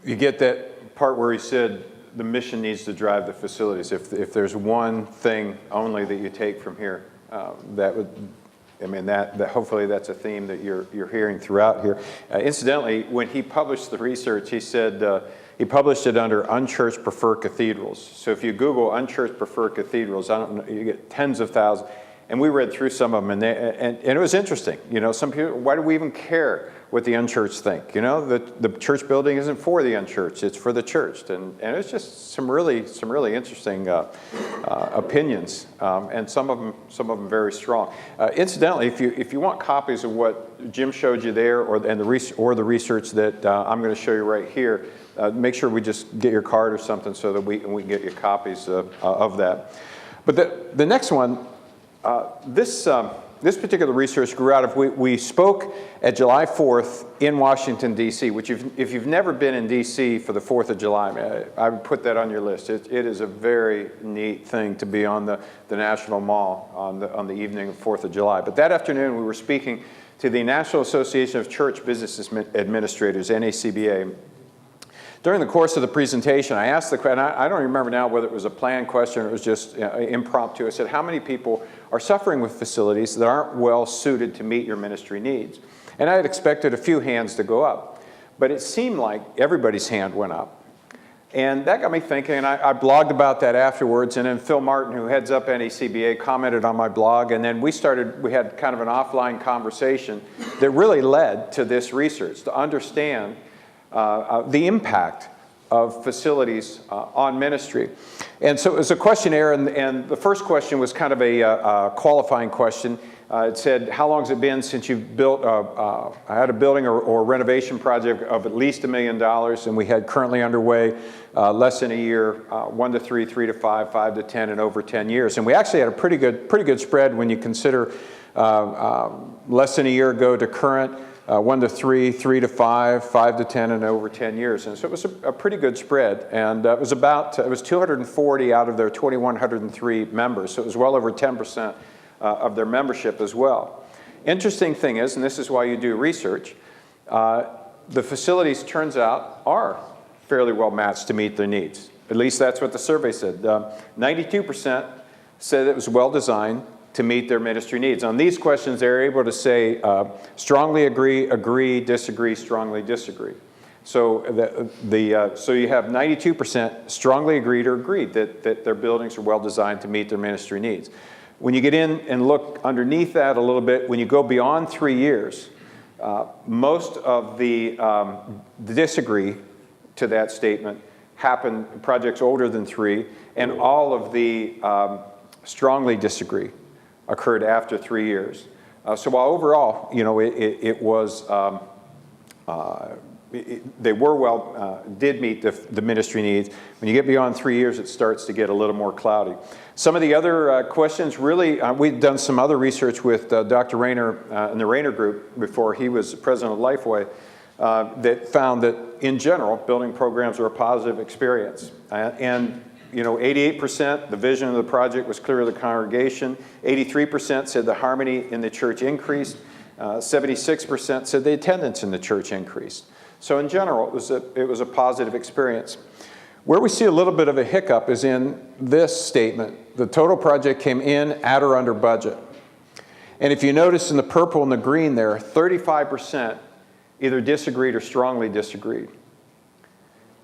You get that part where he said the mission needs to drive the facilities. If there's one thing only that you take from here, that would, I mean, that hopefully that's a theme that you're hearing throughout here. Incidentally, when he published the research, he said he published it under unchurched preferred cathedrals. So if you Google unchurched preferred cathedrals, I don't know, you get tens of thousands. And we read through some of them, and it was interesting. You know, some people, why do we even care what the unchurched think? You know, the church building isn't for the unchurched; it's for the churched. And it's just some really interesting opinions, and some of them very strong. Incidentally, if you want copies of what Jim showed you there, or the research that I'm going to show you right here, make sure we just get your card or something so that we can get you copies of that. But the next one. This particular research grew out of, we spoke at July 4th in Washington, D.C., which if you've never been in D.C. for the 4th of July, I would put that on your list. It is a very neat thing to be on the National Mall on the evening of 4th of July. But that afternoon, we were speaking to the National Association of Church Business Administrators, NACBA. During the course of the presentation, I asked the question, I don't remember now whether it was a planned question or it was just impromptu. I said, how many people are suffering with facilities that aren't well suited to meet your ministry needs? And I had expected a few hands to go up, but it seemed like everybody's hand went up. And that got me thinking, and I blogged about that afterwards, and then Phil Martin, who heads up NACBA, commented on my blog, and then we had kind of an offline conversation that really led to this research, to understand the impact of facilities on ministry. And so it was a questionnaire, and the first question was kind of a qualifying question. It said, how long has it been since you've built, had a building or renovation project of at least $1 million, and we had currently underway less than a year, 1 to 3, 3 to 5, 5 to 10, and over 10 years. And we actually had a pretty good spread when you consider less than a year ago to current, 1 to 3, 3 to 5, 5 to 10, and over 10 years. And so it was a pretty good spread. And it was 240 out of their 2,103 members. So it was well over 10% of their membership as well. Interesting thing is, and this is why you do research, the facilities, turns out, are fairly well matched to meet their needs. At least that's what the survey said. 92% said it was well designed to meet their ministry needs. On these questions, they're able to say strongly agree, agree, disagree, strongly disagree. So so you have 92% strongly agreed or agreed that their buildings are well designed to meet their ministry needs. When you get in and look underneath that a little bit, when you go beyond 3 years, most of the disagree to that statement happen in projects older than 3, and all of the strongly disagree occurred after 3 years. So while overall, you know, it was, they were well, did meet the ministry needs. When you get beyond 3 years, it starts to get a little more cloudy. Some of the other questions really, we've done some other research with Dr. Rayner and the Rayner Group before he was president of Lifeway, that found that in general, building programs are a positive experience. And you know, 88%, the vision of the project was clear to the congregation. 83% said the harmony in the church increased. 76% said the attendance in the church increased. So in general, it was a positive experience. Where we see a little bit of a hiccup is in this statement. The total project came in at or under budget. And if you notice in the purple and the green there, 35% either disagreed or strongly disagreed.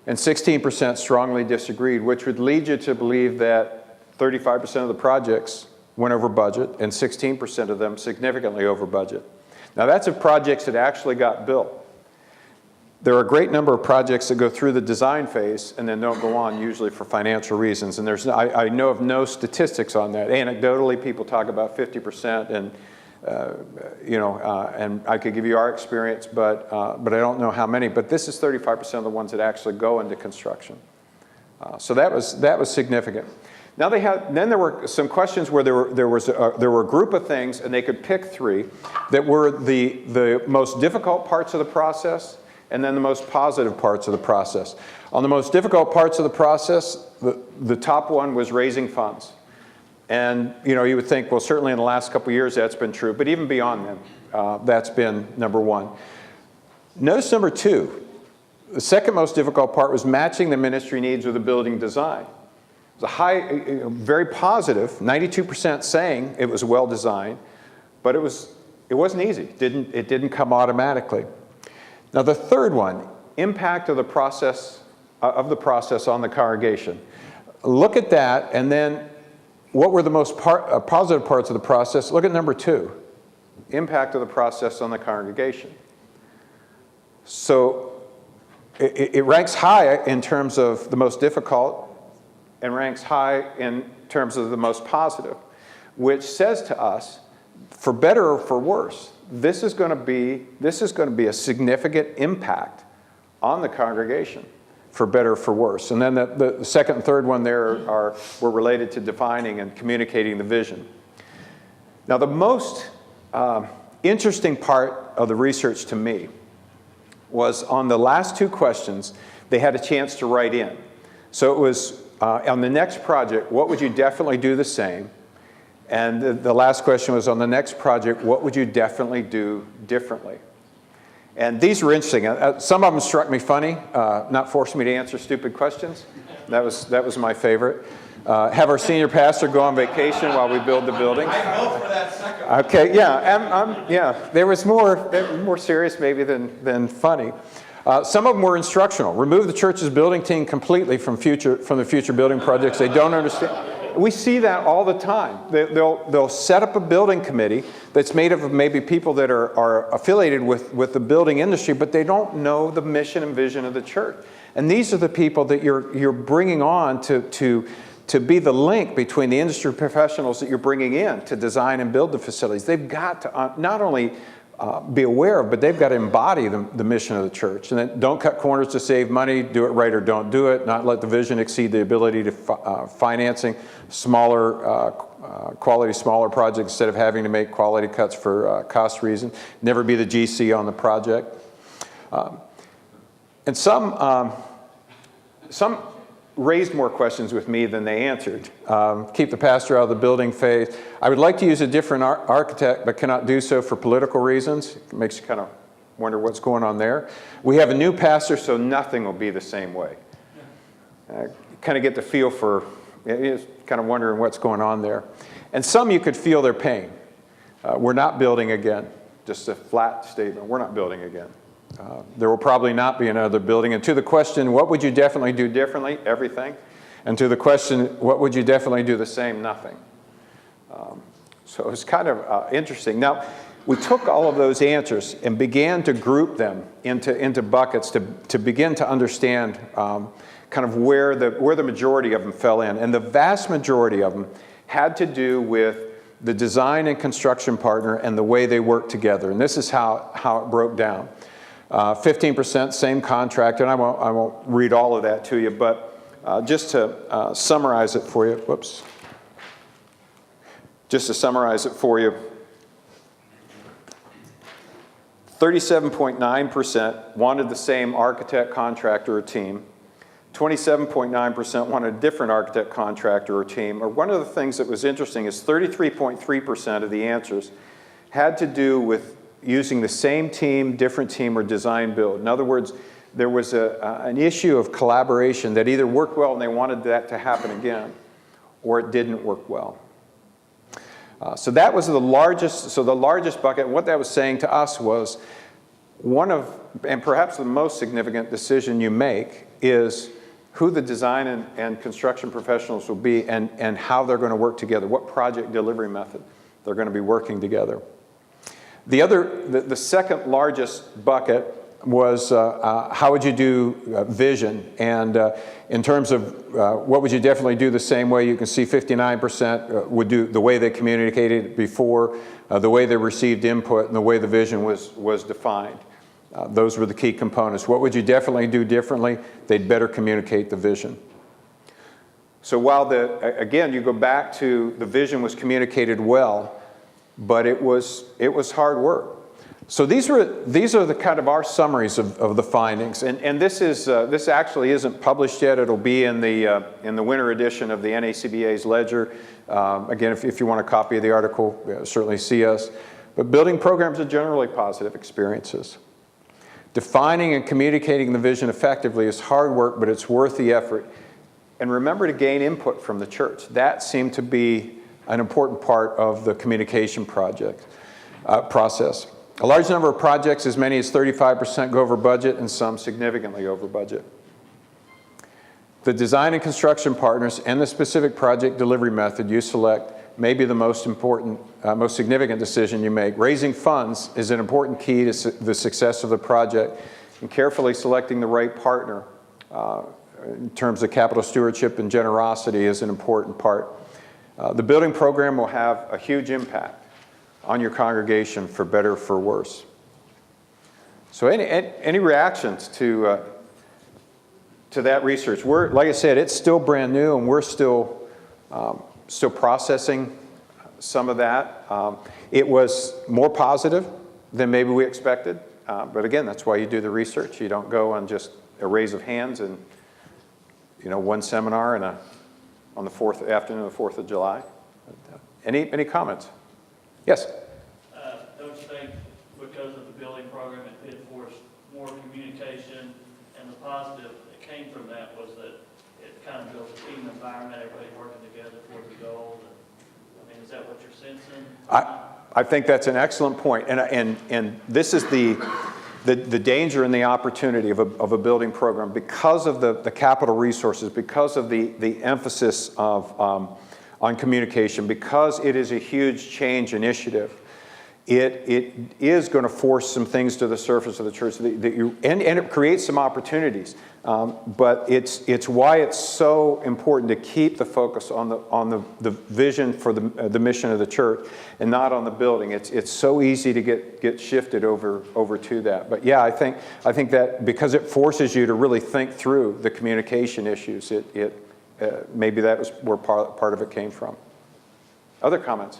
And 16% strongly disagreed, which would lead you to believe that 35% of the projects went over budget and 16% of them significantly over budget. Now that's of projects that actually got built. There are a great number of projects that go through the design phase and then don't go on, usually for financial reasons. And I know of no statistics on that. Anecdotally, people talk about 50%, and you know, and I could give you our experience, but I don't know how many. But this is 35% of the ones that actually go into construction. So that was significant. Now then there were some questions where there were a group of things, and they could pick 3 that were the most difficult parts of the process, and then the most positive parts of the process. On the most difficult parts of the process, the top one was raising funds. And you know, you would think, well, certainly in the last couple of years that's been true, but even beyond then, that's been number 1. Notice number 2, The second most difficult part was matching the ministry needs with the building design. It was a high, very positive, 92% saying it was well designed, but it wasn't easy. It didn't come automatically. Now the third one, impact of the process on the congregation. Look at that, and then what were the most positive parts of the process? Look at number 2, impact of the process on the congregation. So it ranks high in terms of the most difficult and ranks high in terms of the most positive, which says to us, for better or for worse, this is going to be a significant impact on the congregation, for better or for worse. And then the second and third one there were related to defining and communicating the vision. Now the most interesting part of the research to me was on the last 2 questions, they had a chance to write in. So it was on the next project, what would you definitely do the same? And the last question was on the next project, what would you definitely do differently? And these were interesting. Some of them struck me funny, not forcing me to answer stupid questions. That was my favorite. Have our senior pastor go on vacation while we build the building. I vote for that second one. Okay, yeah, there was more serious maybe than funny. Some of them were instructional. Remove the church's building team completely from the future building projects they don't understand. We see that all the time. They'll set up a building committee that's made up of maybe people that are affiliated with the building industry, but they don't know the mission and vision of the church. And these are the people that you're bringing on to be the link between the industry professionals that you're bringing in to design and build the facilities. They've got to not only be aware of, but they've got to embody the mission of the church. And then don't cut corners to save money, do it right or don't do it, not let the vision exceed the ability to financing smaller, quality smaller projects instead of having to make quality cuts for cost reasons. Never be the GC on the project. And some raised more questions with me than they answered. Keep the pastor out of the building phase. I would like to use a different architect, but cannot do so for political reasons. It makes you kind of wonder what's going on there. We have a new pastor, so nothing will be the same way. Kind of get the feel for, kind of wondering what's going on there. And some you could feel their pain. We're not building again. Just a flat statement, we're not building again. There will probably not be another building. And to the question, what would you definitely do differently? Everything. And to the question, what would you definitely do the same? Nothing. So it's kind of interesting. Now, we took all of those answers and began to group them into buckets to begin to understand kind of where the majority of them fell in. And the vast majority of them had to do with the design and construction partner and the way they work together. And this is how it broke down. 15% same contractor, and I won't read all of that to you, but just to summarize it for you, whoops. Just to summarize it for you, 37.9% wanted the same architect, contractor, or team. 27.9% wanted a different architect, contractor, or team. Or one of the things that was interesting is 33.3% of the answers had to do with using the same team, different team, or design build. In other words, there was an issue of collaboration that either worked well and they wanted that to happen again, or it didn't work well. So that was the largest bucket. What that was saying to us was one of, and perhaps the most significant decision you make is who the design and construction professionals will be and how they're going to work together, what project delivery method they're going to be working together. The second largest bucket was how would you do vision? And in terms of what would you definitely do the same way, you can see 59% would do the way they communicated before, the way they received input, and the way the vision was defined. Those were the key components. What would you definitely do differently? They'd better communicate the vision. So while again, you go back to the vision was communicated well, but it was hard work. So these are the kind of our summaries of the findings, and this actually isn't published yet. It'll be in the winter edition of the NACBA's Ledger. Again, if you want a copy of the article, certainly see us. But building programs are generally positive experiences. Defining and communicating the vision effectively is hard work, but it's worth the effort. And remember to gain input from the church. That seemed to be an important part of the communication process. A large number of projects, as many as 35%, go over budget, and some significantly over budget. The design and construction partners and the specific project delivery method you select may be the most important, most significant decision you make. Raising funds is an important key to the success of the project, and carefully selecting the right partner in terms of capital stewardship and generosity is an important part. The building program will have a huge impact on your congregation, for better or for worse. So any reactions to that research? Like I said, it's still brand new, and we're still processing some of that. It was more positive than maybe we expected, but again, that's why you do the research. You don't go on just a raise of hands and one seminar and on the afternoon of the 4th of July. Any comments? Yes? Don't you think because of the building program, it did force more communication, and the positive that came from that was that it kind of built a team environment, everybody working together towards the goal? I mean, is that what you're sensing? I think that's an excellent point, and this is the danger and the opportunity of a building program because of the capital resources, because of the emphasis on communication, because it is a huge change initiative. It is going to force some things to the surface of the church and it creates some opportunities. But it's why it's so important to keep the focus on the vision for the mission of the church and not on the building. It's so easy to get shifted over to that. But yeah, I think that because it forces you to really think through the communication issues, maybe that was where part of it came from. Other comments?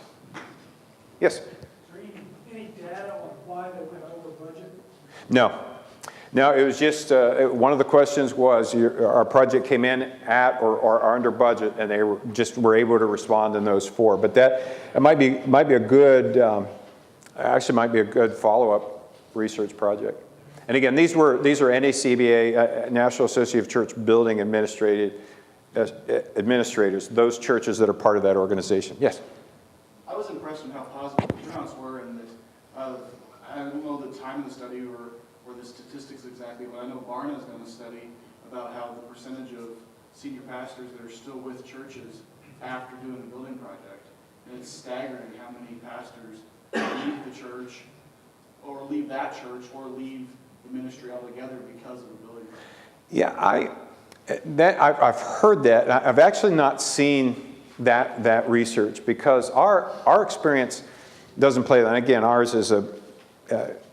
Yes? Any data on why they went over budget? No, it was just, one of the questions was, our project came in at or under budget, and they were able to respond in those 4. But it might be a good, actually might be a good follow-up research project. And again, these are NACBA, National Association of Church Building Administrators, those churches that are part of that organization. Yes? I was impressed with how positive the turnouts were, and that I don't know the time of the study or the statistics exactly, but I know Barna's done a study about how the percentage of senior pastors that are still with churches after doing the building project. And it's staggering how many pastors leave the church, or leave that church, or leave the ministry altogether because of the building project. Yeah, I've heard that. I've actually not seen that research because our experience doesn't play that. And again, ours is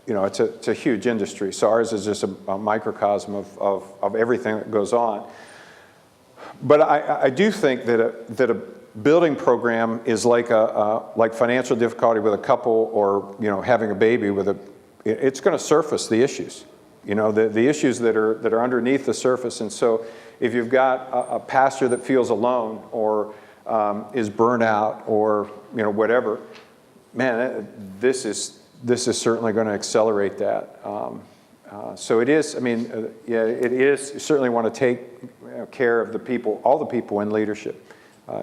it's a huge industry, so ours is just a microcosm of everything that goes on. But I do think that a building program is like financial difficulty with a couple, or having a baby it's going to surface the issues. The issues that are underneath the surface. And so if you've got a pastor that feels alone or is burnt out or whatever, man, this is certainly going to accelerate that. So it is, it is, you certainly want to take care of the people, all the people in leadership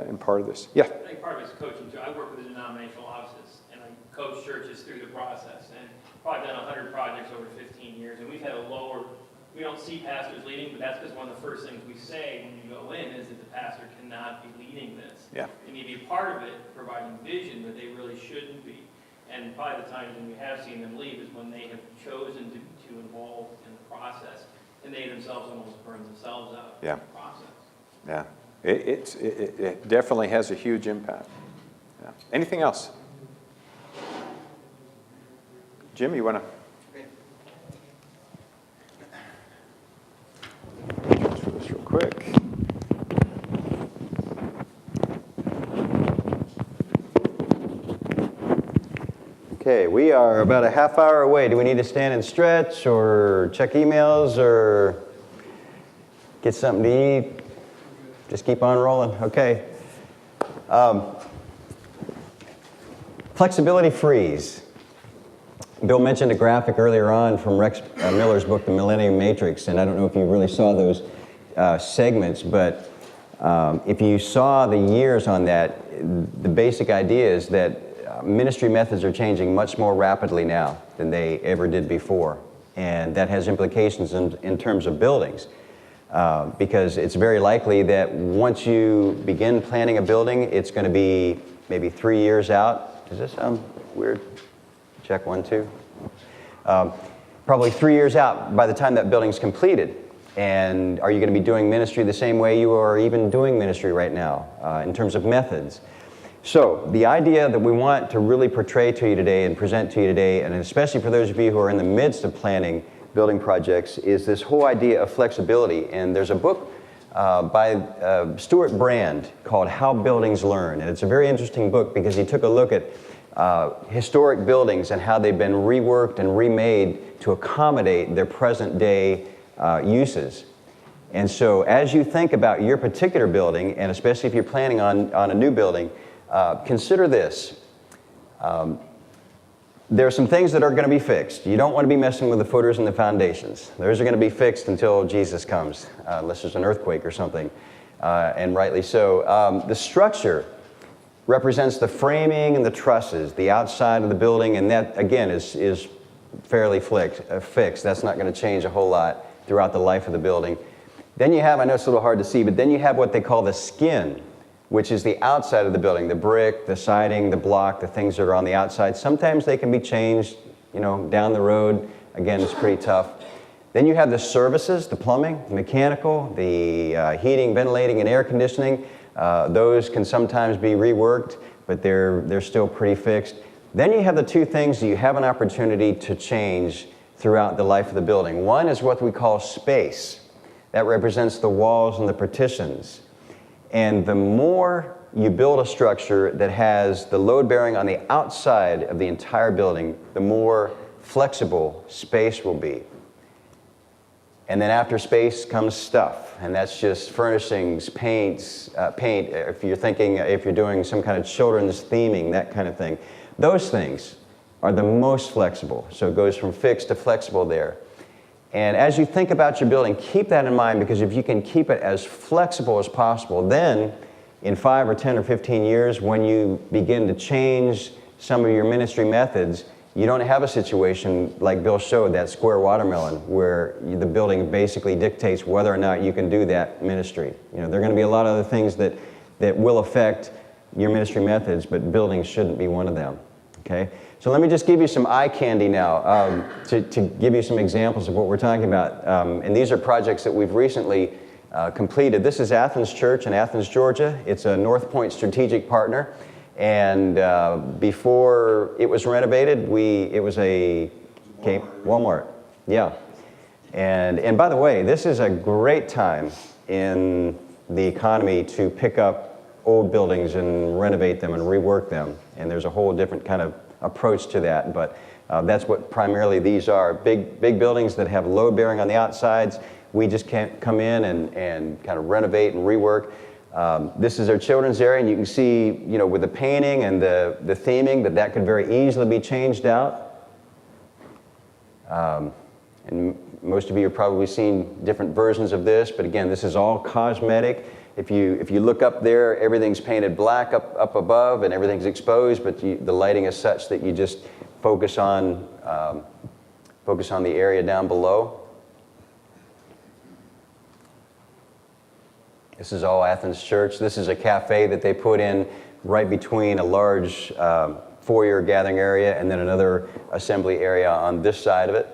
in part of this. Yeah? I think part of it's coaching too. I work with the denominational offices, and I coach churches through the process, and probably done 100 projects over 15 years, and we've had we don't see pastors leading, but that's because one of the first things we say when you go in is that the pastor cannot be leading this. Yeah. They need to be a part of it, providing vision, but they really shouldn't be. And probably the times when we have seen them leave is when they have chosen to involve in the process, and they themselves almost burn themselves out in the process. Yeah, it definitely has a huge impact. Yeah. Anything else? Jim, you want to? Transfer this real quick. Okay, we are about a half hour away. Do we need to stand and stretch or check emails or get something to eat? Just keep on rolling. Okay. Flexibility freeze. Bill mentioned a graphic earlier on from Rex Miller's book, The Millennium Matrix, and I don't know if you really saw those segments, but if you saw the years on that, the basic idea is that ministry methods are changing much more rapidly now than they ever did before. And that has implications in terms of buildings. Because it's very likely that once you begin planning a building, it's going to be maybe 3 years out. Does this sound weird? Check 1, 2. Probably 3 years out by the time that building's completed. And are you going to be doing ministry the same way you are even doing ministry right now in terms of methods? So the idea that we want to really portray to you today and present to you today, and especially for those of you who are in the midst of planning building projects, is this whole idea of flexibility. And there's a book by Stuart Brand called How Buildings Learn. And it's a very interesting book because he took a look at historic buildings and how they've been reworked and remade to accommodate their present day uses. And so as you think about your particular building, and especially if you're planning on a new building, consider this. There are some things that are going to be fixed. You don't want to be messing with the footers and the foundations. Those are going to be fixed until Jesus comes, unless there's an earthquake or something, and rightly so. The structure represents the framing and the trusses, the outside of the building, and that, again, is fairly fixed. That's not going to change a whole lot throughout the life of the building. Then you have, I know it's a little hard to see, but then you have what they call the skin, which is the outside of the building, the brick, the siding, the block, the things that are on the outside. Sometimes they can be changed, down the road. Again, it's pretty tough. Then you have the services, the plumbing, the mechanical, the heating, ventilating, and air conditioning. Those can sometimes be reworked, but they're still pretty fixed. Then you have the two things that you have an opportunity to change throughout the life of the building. One is what we call space. That represents the walls and the partitions. And the more you build a structure that has the load bearing on the outside of the entire building, the more flexible space will be. And then after space comes stuff, and that's just furnishings, paint, if you're doing some kind of children's theming, that kind of thing. Those things are the most flexible. So it goes from fixed to flexible there. And as you think about your building, keep that in mind, because if you can keep it as flexible as possible, then in 5 or 10 or 15 years, when you begin to change some of your ministry methods, you don't have a situation like Bill showed, that square watermelon, where the building basically dictates whether or not you can do that ministry. There are going to be a lot of other things that will affect your ministry methods, but buildings shouldn't be one of them. Okay? So let me just give you some eye candy now to give you some examples of what we're talking about. And these are projects that we've recently completed. This is Athens Church in Athens, Georgia. It's a North Point strategic partner. And before it was renovated, it was a Walmart. Yeah. And by the way, this is a great time in the economy to pick up old buildings and renovate them and rework them. And there's a whole different kind of approach to that, but that's what primarily these are. Big buildings that have load bearing on the outsides. We just can't come in and kind of renovate and rework. This is our children's area, and you can see, with the painting and the theming, that could very easily be changed out. And most of you have probably seen different versions of this, but again, this is all cosmetic. If you look up there, everything's painted black up above and everything's exposed, but the lighting is such that you just focus on the area down below. This is all Athens Church. This is a cafe that they put in right between a large foyer gathering area and then another assembly area on this side of it.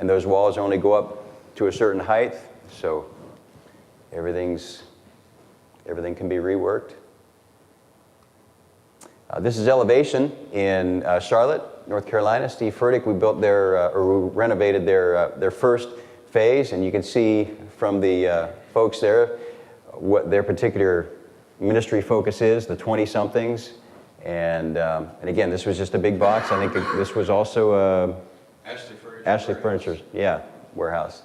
And those walls only go up to a certain height, so everything can be reworked. This is Elevation in Charlotte, North Carolina. Steve Furtick, we built we renovated their first phase, and you can see from the folks there what their particular ministry focus is, the 20-somethings. And again, this was just a big box. I think this was also Ashley Furniture, warehouse.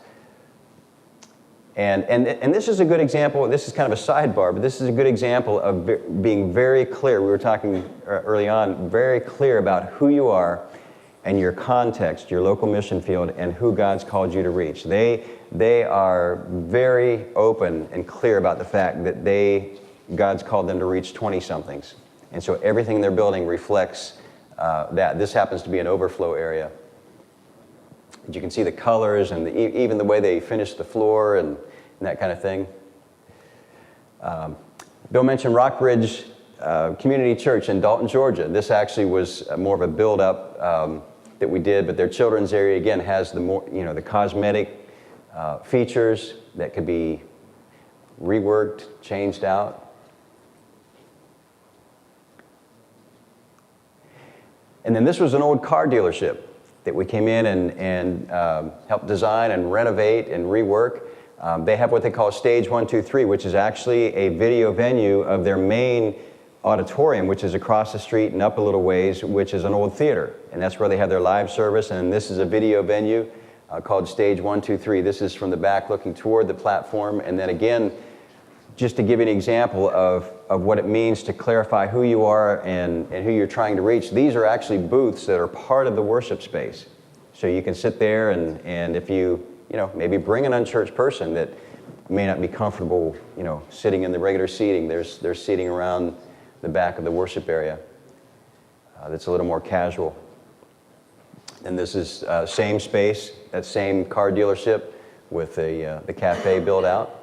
And this is a good example. This is kind of a sidebar, but this is a good example of being very clear. We were talking early on, very clear about who you are and your context, your local mission field, and who God's called you to reach. They are very open and clear about the fact that God's called them to reach 20-somethings. And so everything they're building reflects that. This happens to be an overflow area. You can see the colors and even the way they finish the floor and that kind of thing. Bill mentioned Rockbridge Community Church in Dalton, Georgia. This actually was more of a build-up that we did, but their children's area again has the cosmetic features that could be reworked, changed out. And then this was an old car dealership that we came in and helped design and renovate and rework. They have what they call Stage 1, 2, 3, which is actually a video venue of their main auditorium, which is across the street and up a little ways, which is an old theater. And that's where they have their live service. And this is a video venue called Stage 1, 2, 3. This is from the back looking toward the platform. And then again, just to give you an example of what it means to clarify who you are and who you're trying to reach, these are actually booths that are part of the worship space. So you can sit there and if you maybe bring an unchurched person that may not be comfortable, sitting in the regular seating, there's seating around the back of the worship area that's a little more casual. And this is same space, that same car dealership with the cafe built out.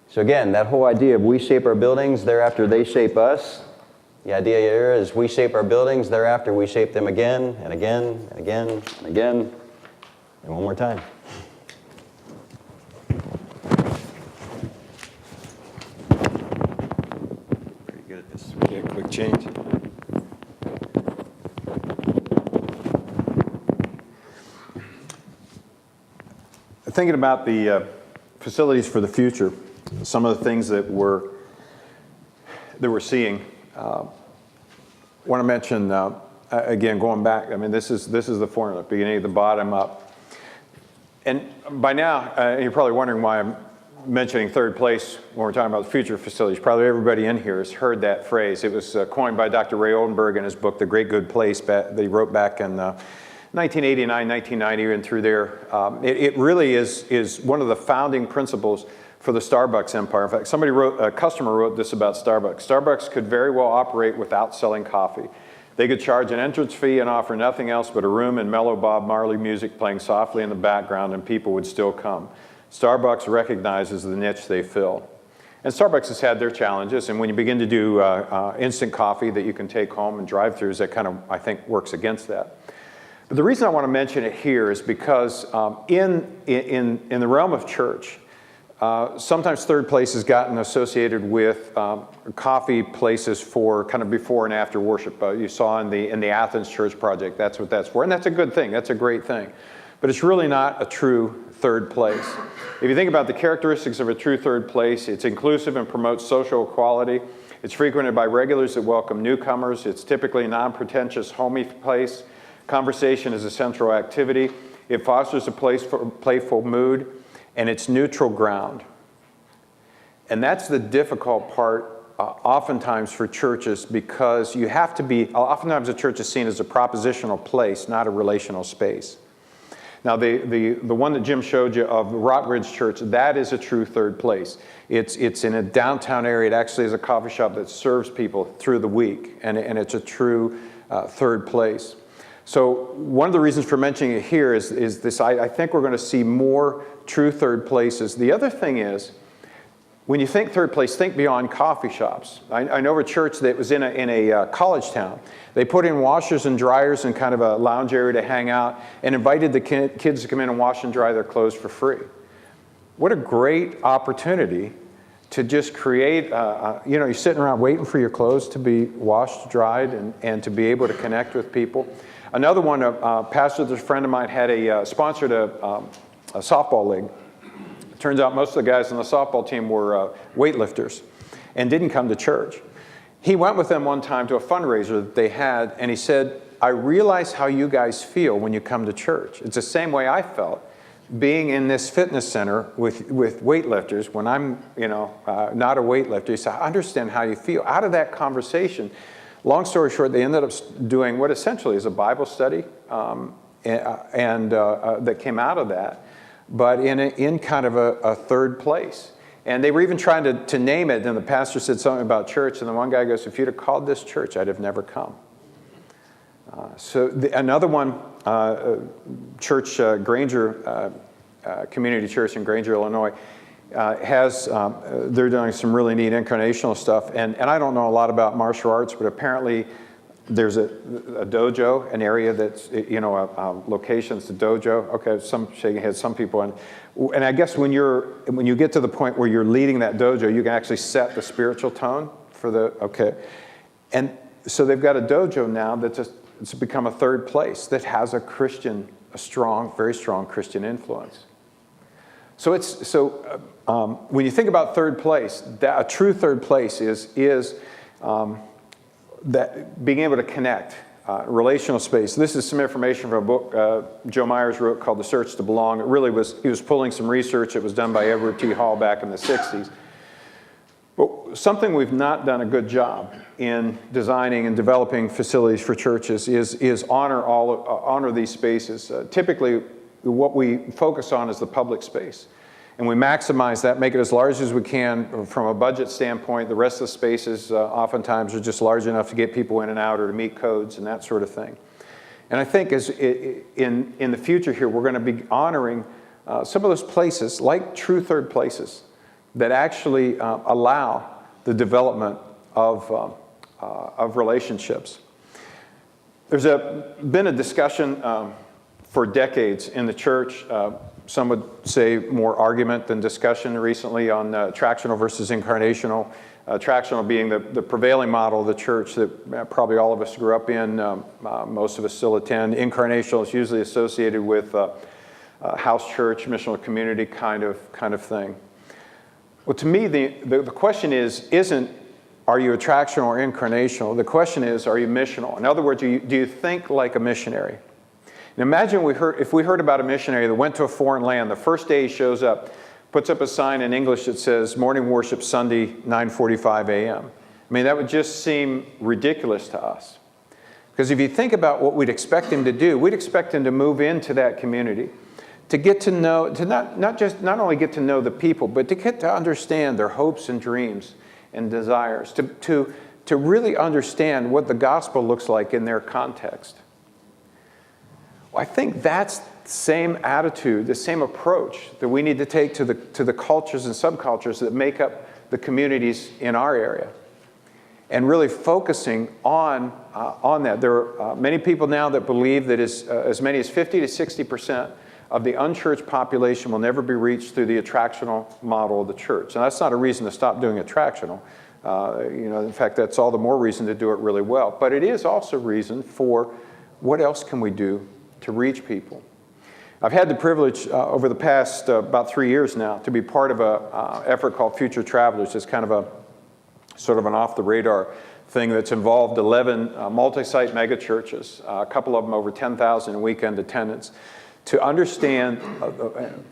So again, that whole idea of we shape our buildings, thereafter they shape us. The idea here is we shape our buildings, thereafter we shape them again and again and again and again. And one more time. Pretty good at this. Yeah, quick change. Thinking about the facilities for the future, some of the things that we're seeing. Want to mention again, going back. I mean, this is the formula, beginning at the bottom up. And by now, you're probably wondering why I'm mentioning third place when we're talking about the future facilities. Probably everybody in here has heard that phrase. It was coined by Dr. Ray Oldenburg in his book, The Great Good Place, that he wrote back in 1989, 1990, and through there. It really is one of the founding principles for the Starbucks empire. In fact, a customer wrote this about Starbucks. Starbucks could very well operate without selling coffee. They could charge an entrance fee and offer nothing else but a room and mellow Bob Marley music playing softly in the background, and people would still come. Starbucks recognizes the niche they fill. And Starbucks has had their challenges, and when you begin to do instant coffee that you can take home and drive-thrus, that kind of, I think, works against that. But the reason I want to mention it here is because in the realm of church, sometimes third place has gotten associated with coffee places for kind of before and after worship. You saw in the Athens Church Project, that's what that's for. And that's a good thing, that's a great thing. But it's really not a true third place. If you think about the characteristics of a true third place, it's inclusive and promotes social equality. It's frequented by regulars that welcome newcomers. It's typically a non-pretentious, homey place. Conversation is a central activity. It fosters a playful mood. And it's neutral ground. And that's the difficult part oftentimes for churches, because you have to be, oftentimes a church is seen as a propositional place, not a relational space. Now the one that Jim showed you of the Rockbridge Church, that is a true third place. It's in a downtown area. It actually is a coffee shop that serves people through the week, and it's a true third place. So one of the reasons for mentioning it here is this, I think we're going to see more true third places. The other thing is, when you think third place, think beyond coffee shops. I know of a church that was in a college town. They put in washers and dryers and kind of a lounge area to hang out, and invited the kids to come in and wash and dry their clothes for free. What a great opportunity to just create, you're sitting around waiting for your clothes to be washed, dried, and to be able to connect with people. Another one, a pastor that's a friend of mine had sponsored a softball league. It turns out most of the guys on the softball team were weightlifters and didn't come to church. He went with them one time to a fundraiser that they had, and he said, I realize how you guys feel when you come to church. It's the same way I felt being in this fitness center with weightlifters, when I'm, not a weightlifter, so I understand how you feel. Out of that conversation, long story short, they ended up doing what essentially is a Bible study, and that came out of that, but in kind of a third place. And they were even trying to name it, and the pastor said something about church, and the one guy goes, if you'd have called this church, I'd have never come. Another one, church, Granger, Community Church in Granger, Illinois, they're doing some really neat incarnational stuff. And I don't know a lot about martial arts, but apparently there's a dojo, an area that's, a location's the dojo. Okay, some shaking heads, some people. And I guess when you get to the point where you're leading that dojo, you can actually set the spiritual tone for okay. And so they've got a dojo now it's become a third place that has a strong, very strong Christian influence. So when you think about third place, a true third place is that being able to connect, relational space. This is some information from a book Joe Myers wrote called The Search to Belong. It really he was pulling some research that was done by Edward T. Hall back in the 60s. But something we've not done a good job in designing and developing facilities for churches is honor these spaces. Typically, what we focus on is the public space. And we maximize that, make it as large as we can from a budget standpoint. The rest of the spaces oftentimes are just large enough to get people in and out or to meet codes and that sort of thing. And I think in the future here, we're going to be honoring some of those places, like true third places, that actually allow the development of relationships. There's been a discussion for decades in the church. Some would say more argument than discussion recently on attractional versus incarnational. Attractional being the prevailing model of the church that probably all of us grew up in, most of us still attend. Incarnational is usually associated with house church, missional community kind of thing. Well, to me, the question isn't are you attractional or incarnational? The question is, are you missional? In other words, do you think like a missionary? And imagine if we heard about a missionary that went to a foreign land, the first day he shows up, puts up a sign in English that says, morning worship Sunday, 9:45 a.m. I mean, that would just seem ridiculous to us. Because if you think about what we'd expect him to do, we'd expect him to move into that community, to get to know, to not only get to know the people, but to get to understand their hopes and dreams and desires, to really understand what the gospel looks like in their context. Well, I think that's the same attitude, the same approach that we need to take to the cultures and subcultures that make up the communities in our area, and really focusing on that. There are many people now that believe that as many as 50 to 60% of the unchurched population will never be reached through the attractional model of the church. And that's not a reason to stop doing attractional. In fact, that's all the more reason to do it really well. But it is also reason for what else can we do to reach people. I've had the privilege over the past about 3 years now to be part of an effort called Future Travelers. It's kind of a sort of an off-the-radar thing that's involved 11 multi-site megachurches, a couple of them over 10,000 in weekend attendance, to understand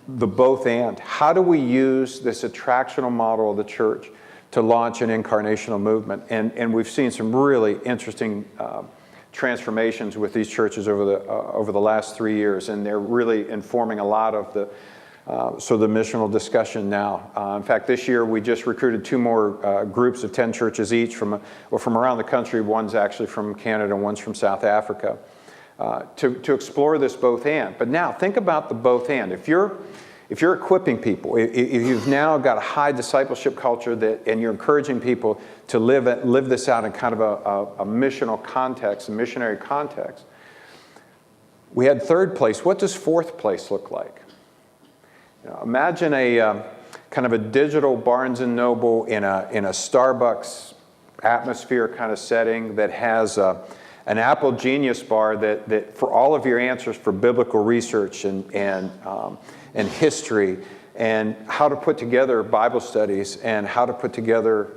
the both and. How do we use this attractional model of the church to launch an incarnational movement? And we've seen some really interesting transformations with these churches over the last 3 years, and they're really informing a lot of the missional discussion now. In fact, this year we just recruited 2 more groups of 10 churches each from around the country. One's actually from Canada, one's from South Africa, to explore this both and. But now think about the both and. If you're equipping people, if you've now got a high discipleship culture and you're encouraging people to live this out in kind of a missional context, a missionary context, we had third place. What does fourth place look like? Imagine a kind of a digital Barnes & Noble in a Starbucks atmosphere kind of setting that has an Apple Genius bar that for all of your answers for biblical research and history and how to put together Bible studies and how to put together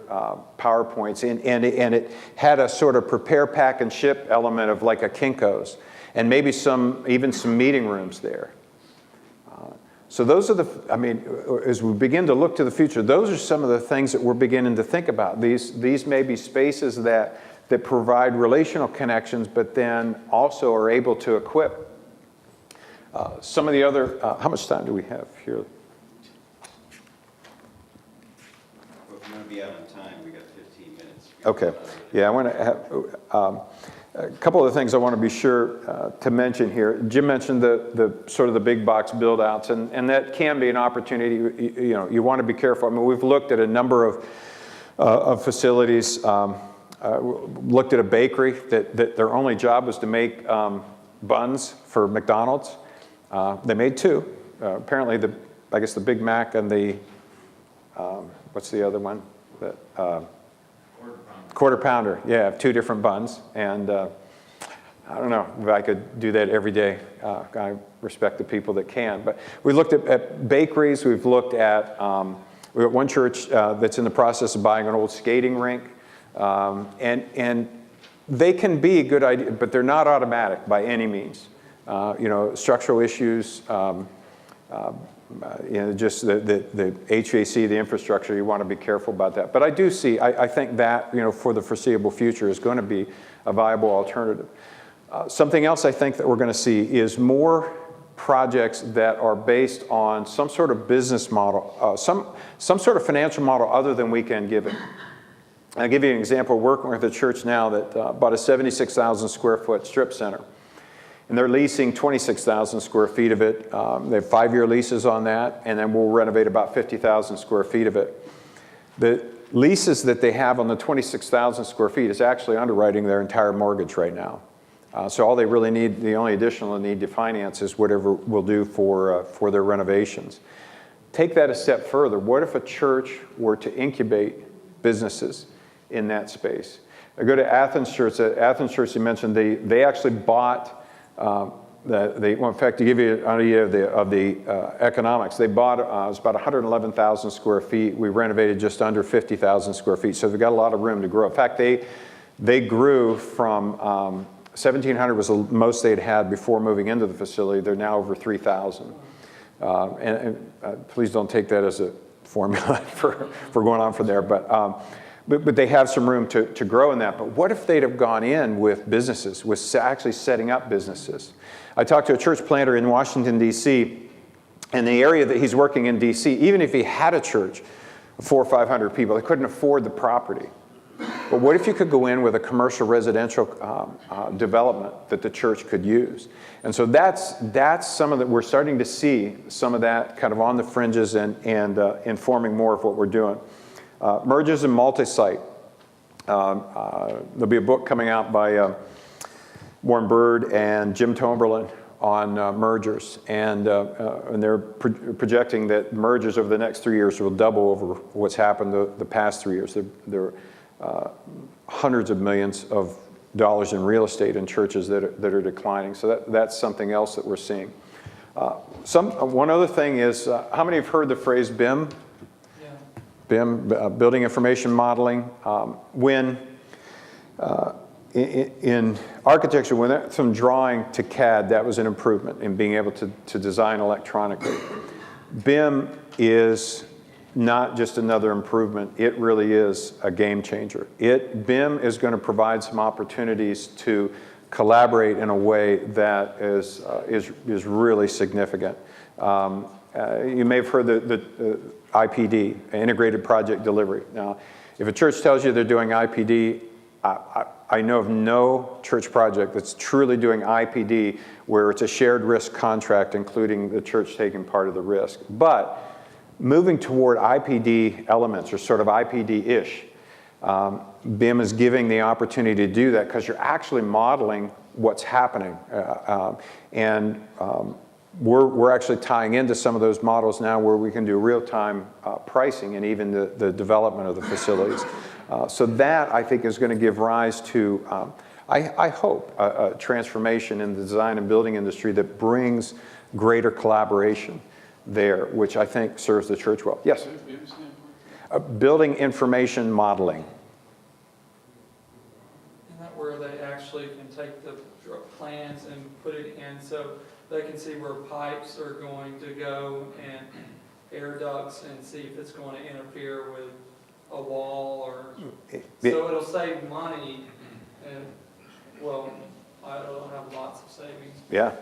PowerPoints. And it had a sort of prepare, pack, and ship element of like a Kinko's, and maybe even some meeting rooms there. So those are I mean, as we begin to look to the future, those are some of the things that we're beginning to think about. These may be spaces that provide relational connections, but then also are able to equip some of the other, how much time do we have here? Well, if you want to be out on time, we got 15 minutes. Okay. Yeah, I want to have a couple of things I want to be sure to mention here. Jim mentioned the sort of the big box build outs, and that can be an opportunity. You know, you want to be careful. I mean, we've looked at a number of facilities. Looked at a bakery that their only job was to make buns for McDonald's. They made two. Apparently, I guess the Big Mac and the what's the other one? Quarter pounder. Yeah, two different buns. And I don't know if I could do that every day. I respect the people that can. But we looked at bakeries. We've looked at we got one church that's in the process of buying an old skating rink. And they can be a good idea, but they're not automatic by any means. You know, structural issues, you know, just the HVAC, the infrastructure, you want to be careful about that. But I do see, I think that, you know, for the foreseeable future is going to be a viable alternative. Something else I think that we're going to see is more projects that are based on some sort of business model, some sort of financial model other than weekend giving. I'll give you an example. We're working with a church now that bought a 76,000 square foot strip center. And they're leasing 26,000 square feet of it. They have 5-year leases on that, and then we'll renovate about 50,000 square feet of it. The leases that they have on the 26,000 square feet is actually underwriting their entire mortgage right now. So all they really need, the only additional they need to finance is whatever we'll do for their renovations. Take that a step further. What if a church were to incubate businesses in that space? I go to Athens Church. Athens Church, you mentioned, they actually bought, well, in fact, to give you an idea of the economics, they bought, it was about 111,000 square feet. We renovated just under 50,000 square feet. So they've got a lot of room to grow. In fact, they grew from 1,700 was the most they'd had before moving into the facility. They're now over 3,000. And please don't take that as a formula for going on from there. But they have some room to grow in that. But what if they'd have gone in with businesses, with actually setting up businesses? I talked to a church planter in Washington, D.C., and the area that he's working in D.C., even if he had a church of 400 or 500 people, they couldn't afford the property. But what if you could go in with a commercial residential development that the church could use? And so that's some of that. We're starting to see some of that kind of on the fringes and informing more of what we're doing. Mergers and multi-site. There'll be a book coming out by Warren Bird and Jim Tomberlin on mergers. And they're projecting that mergers over the next 3 years will double over what's happened the past 3 years. There are hundreds of millions of dollars in real estate in churches that are declining. So that's something else that we're seeing. One other thing is, how many have heard the phrase BIM? BIM, Building Information Modeling. When in architecture, when that from drawing to CAD, that was an improvement in being able to design electronically. BIM is not just another improvement. It really is a game changer. BIM is going to provide some opportunities to collaborate in a way that is really significant. You may have heard the IPD, Integrated Project Delivery. Now, if a church tells you they're doing IPD, I know of no church project that's truly doing IPD where it's a shared risk contract, including the church taking part of the risk. But moving toward IPD elements, or sort of IPD-ish, BIM is giving the opportunity to do that because you're actually modeling what's happening. We're actually tying into some of those models now where we can do real-time pricing and even the development of the facilities. So that, I think, is going to give rise to, I hope, a transformation in the design and building industry that brings greater collaboration there, which I think serves the church well. Yes? Building information modeling. Isn't that where they actually can take the plans and put it in? So they can see where pipes are going to go and air ducts and see if it's going to interfere with a wall or, so it'll save money and, well, I don't have lots of savings. Yeah.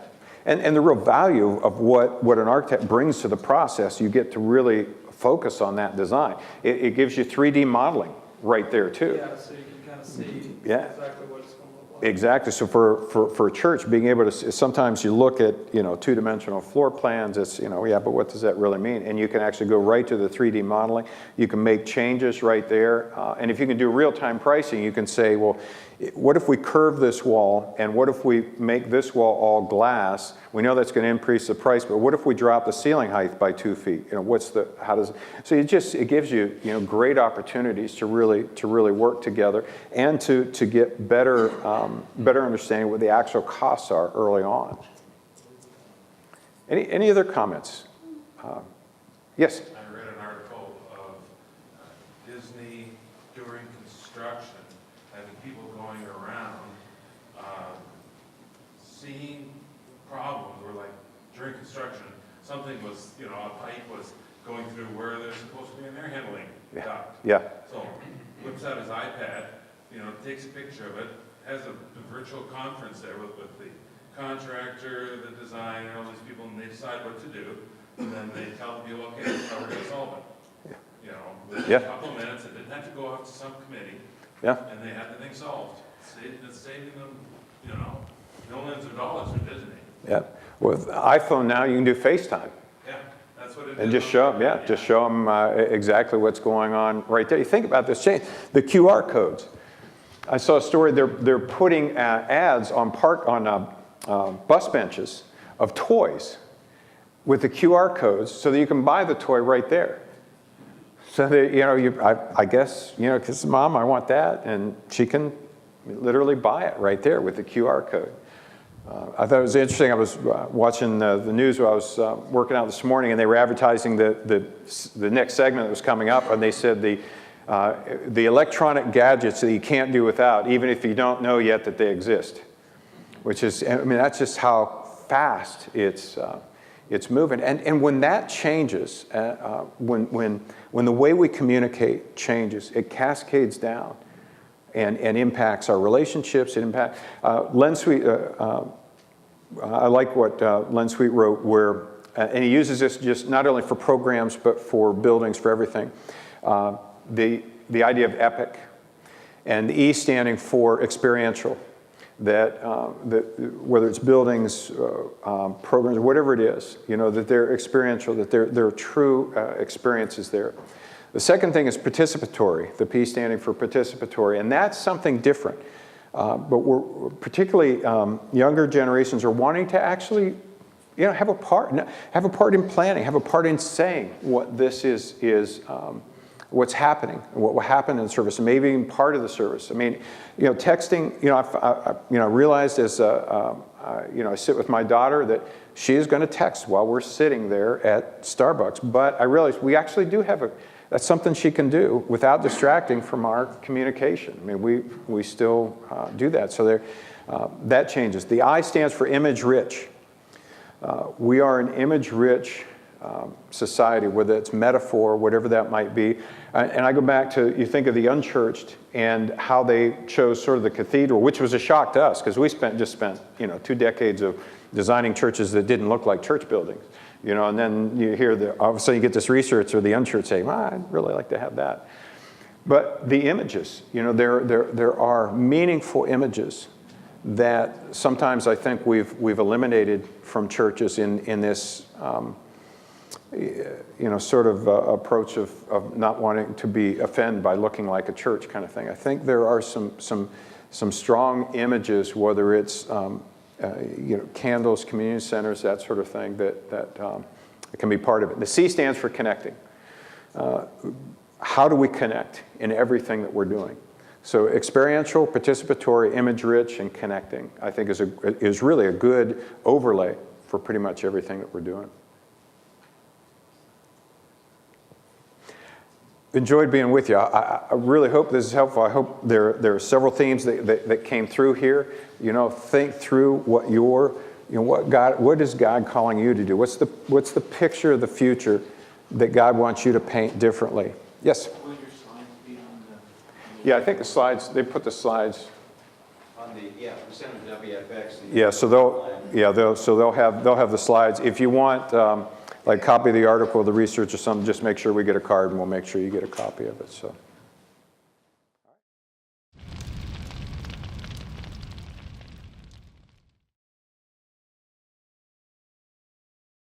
And the real value of what an architect brings to the process, you get to really focus on that design. It gives you 3D modeling right there too. Yeah, so you can kind of see Yeah. exactly what it's going to look like. Exactly. So for a church, being able to, sometimes you look at, two-dimensional floor plans, it's, yeah, but what does that really mean? And you can actually go right to the 3D modeling. You can make changes right there. And if you can do real-time pricing, you can say, well, what if we curve this wall, and what if we make this wall all glass? We know that's going to increase the price, but what if we drop the ceiling height by 2 feet? So it gives you, great opportunities to really work together and to get better understanding what the actual costs are early on. Any other comments? Yes? I read an article of Disney during construction, having people going around seeing problems, or like during construction, something was, a pipe was going through where there's supposed to be an air handling duct. Yeah. So whips out his iPad, takes a picture of it, has a virtual conference there with the contractor, the designer, all these people, and they decide what to do. And then they tell the people, okay, that's how we're going to solve it. Within a couple of minutes, it didn't have to go off to some committee. Yeah. And they had the thing solved. It's saving them, millions of dollars for Disney. Yeah. With iPhone now, you can do FaceTime. Yeah, that's what it is. And just show them, just show them exactly what's going on right there. You think about this change, the QR codes. I saw a story, they're putting ads on bus benches of toys with the QR codes so that you can buy the toy right there. So that, I guess, because Mom, I want that, and she can literally buy it right there with the QR code. I thought it was interesting. I was watching the news while I was working out this morning, and they were advertising the next segment that was coming up, and they said the electronic gadgets that you can't do without, even if you don't know yet that they exist. Which is, that's just how fast it's moving. And when that changes, when the way we communicate changes, it cascades down and impacts our relationships. It impacts Len Sweet. I like what Len Sweet wrote, where, and he uses this just not only for programs but for buildings, for everything. The idea of epic, and the E standing for experiential. That whether it's buildings, programs, whatever it is, that they're experiential, that there are true experiences there. The second thing is participatory, the P standing for participatory, and that's something different. But we're particularly younger generations are wanting to actually, have a part in planning, have a part in saying what this is. What's happening, what will happen in the service, and maybe even part of the service. Texting, I realized as, I sit with my daughter that she is going to text while we're sitting there at Starbucks, but I realized we actually do have that's something she can do without distracting from our communication. We still do that, so that changes. The I stands for image rich. We are an image rich society, whether it's metaphor, whatever that might be. And I go back to, you think of the unchurched and how they chose sort of the cathedral, which was a shock to us because we just spent 2 decades of designing churches that didn't look like church buildings. And then you hear all of a sudden you get this research or the unchurched say, well, I'd really like to have that. But the images, there are meaningful images that sometimes I think we've eliminated from churches in this sort of approach of not wanting to be offended by looking like a church kind of thing. I think there are some strong images, whether it's candles, community centers, that sort of thing, that can be part of it. The C stands for connecting. How do we connect in everything that we're doing? So experiential, participatory, image-rich, and connecting, I think is really a good overlay for pretty much everything that we're doing. Enjoyed being with you. I really hope this is helpful. I hope there are several themes that came through here. Think through what your You know, what is God calling you to do? What's the picture of the future that God wants you to paint differently? Yes? Will your slides be on Yeah, I think the slides, they put the slides. on the, percent of WFX? Yeah, so they'll have the slides. If you want, like a copy of the article, the research or something, just make sure we get a card and we'll make sure you get a copy of it, so.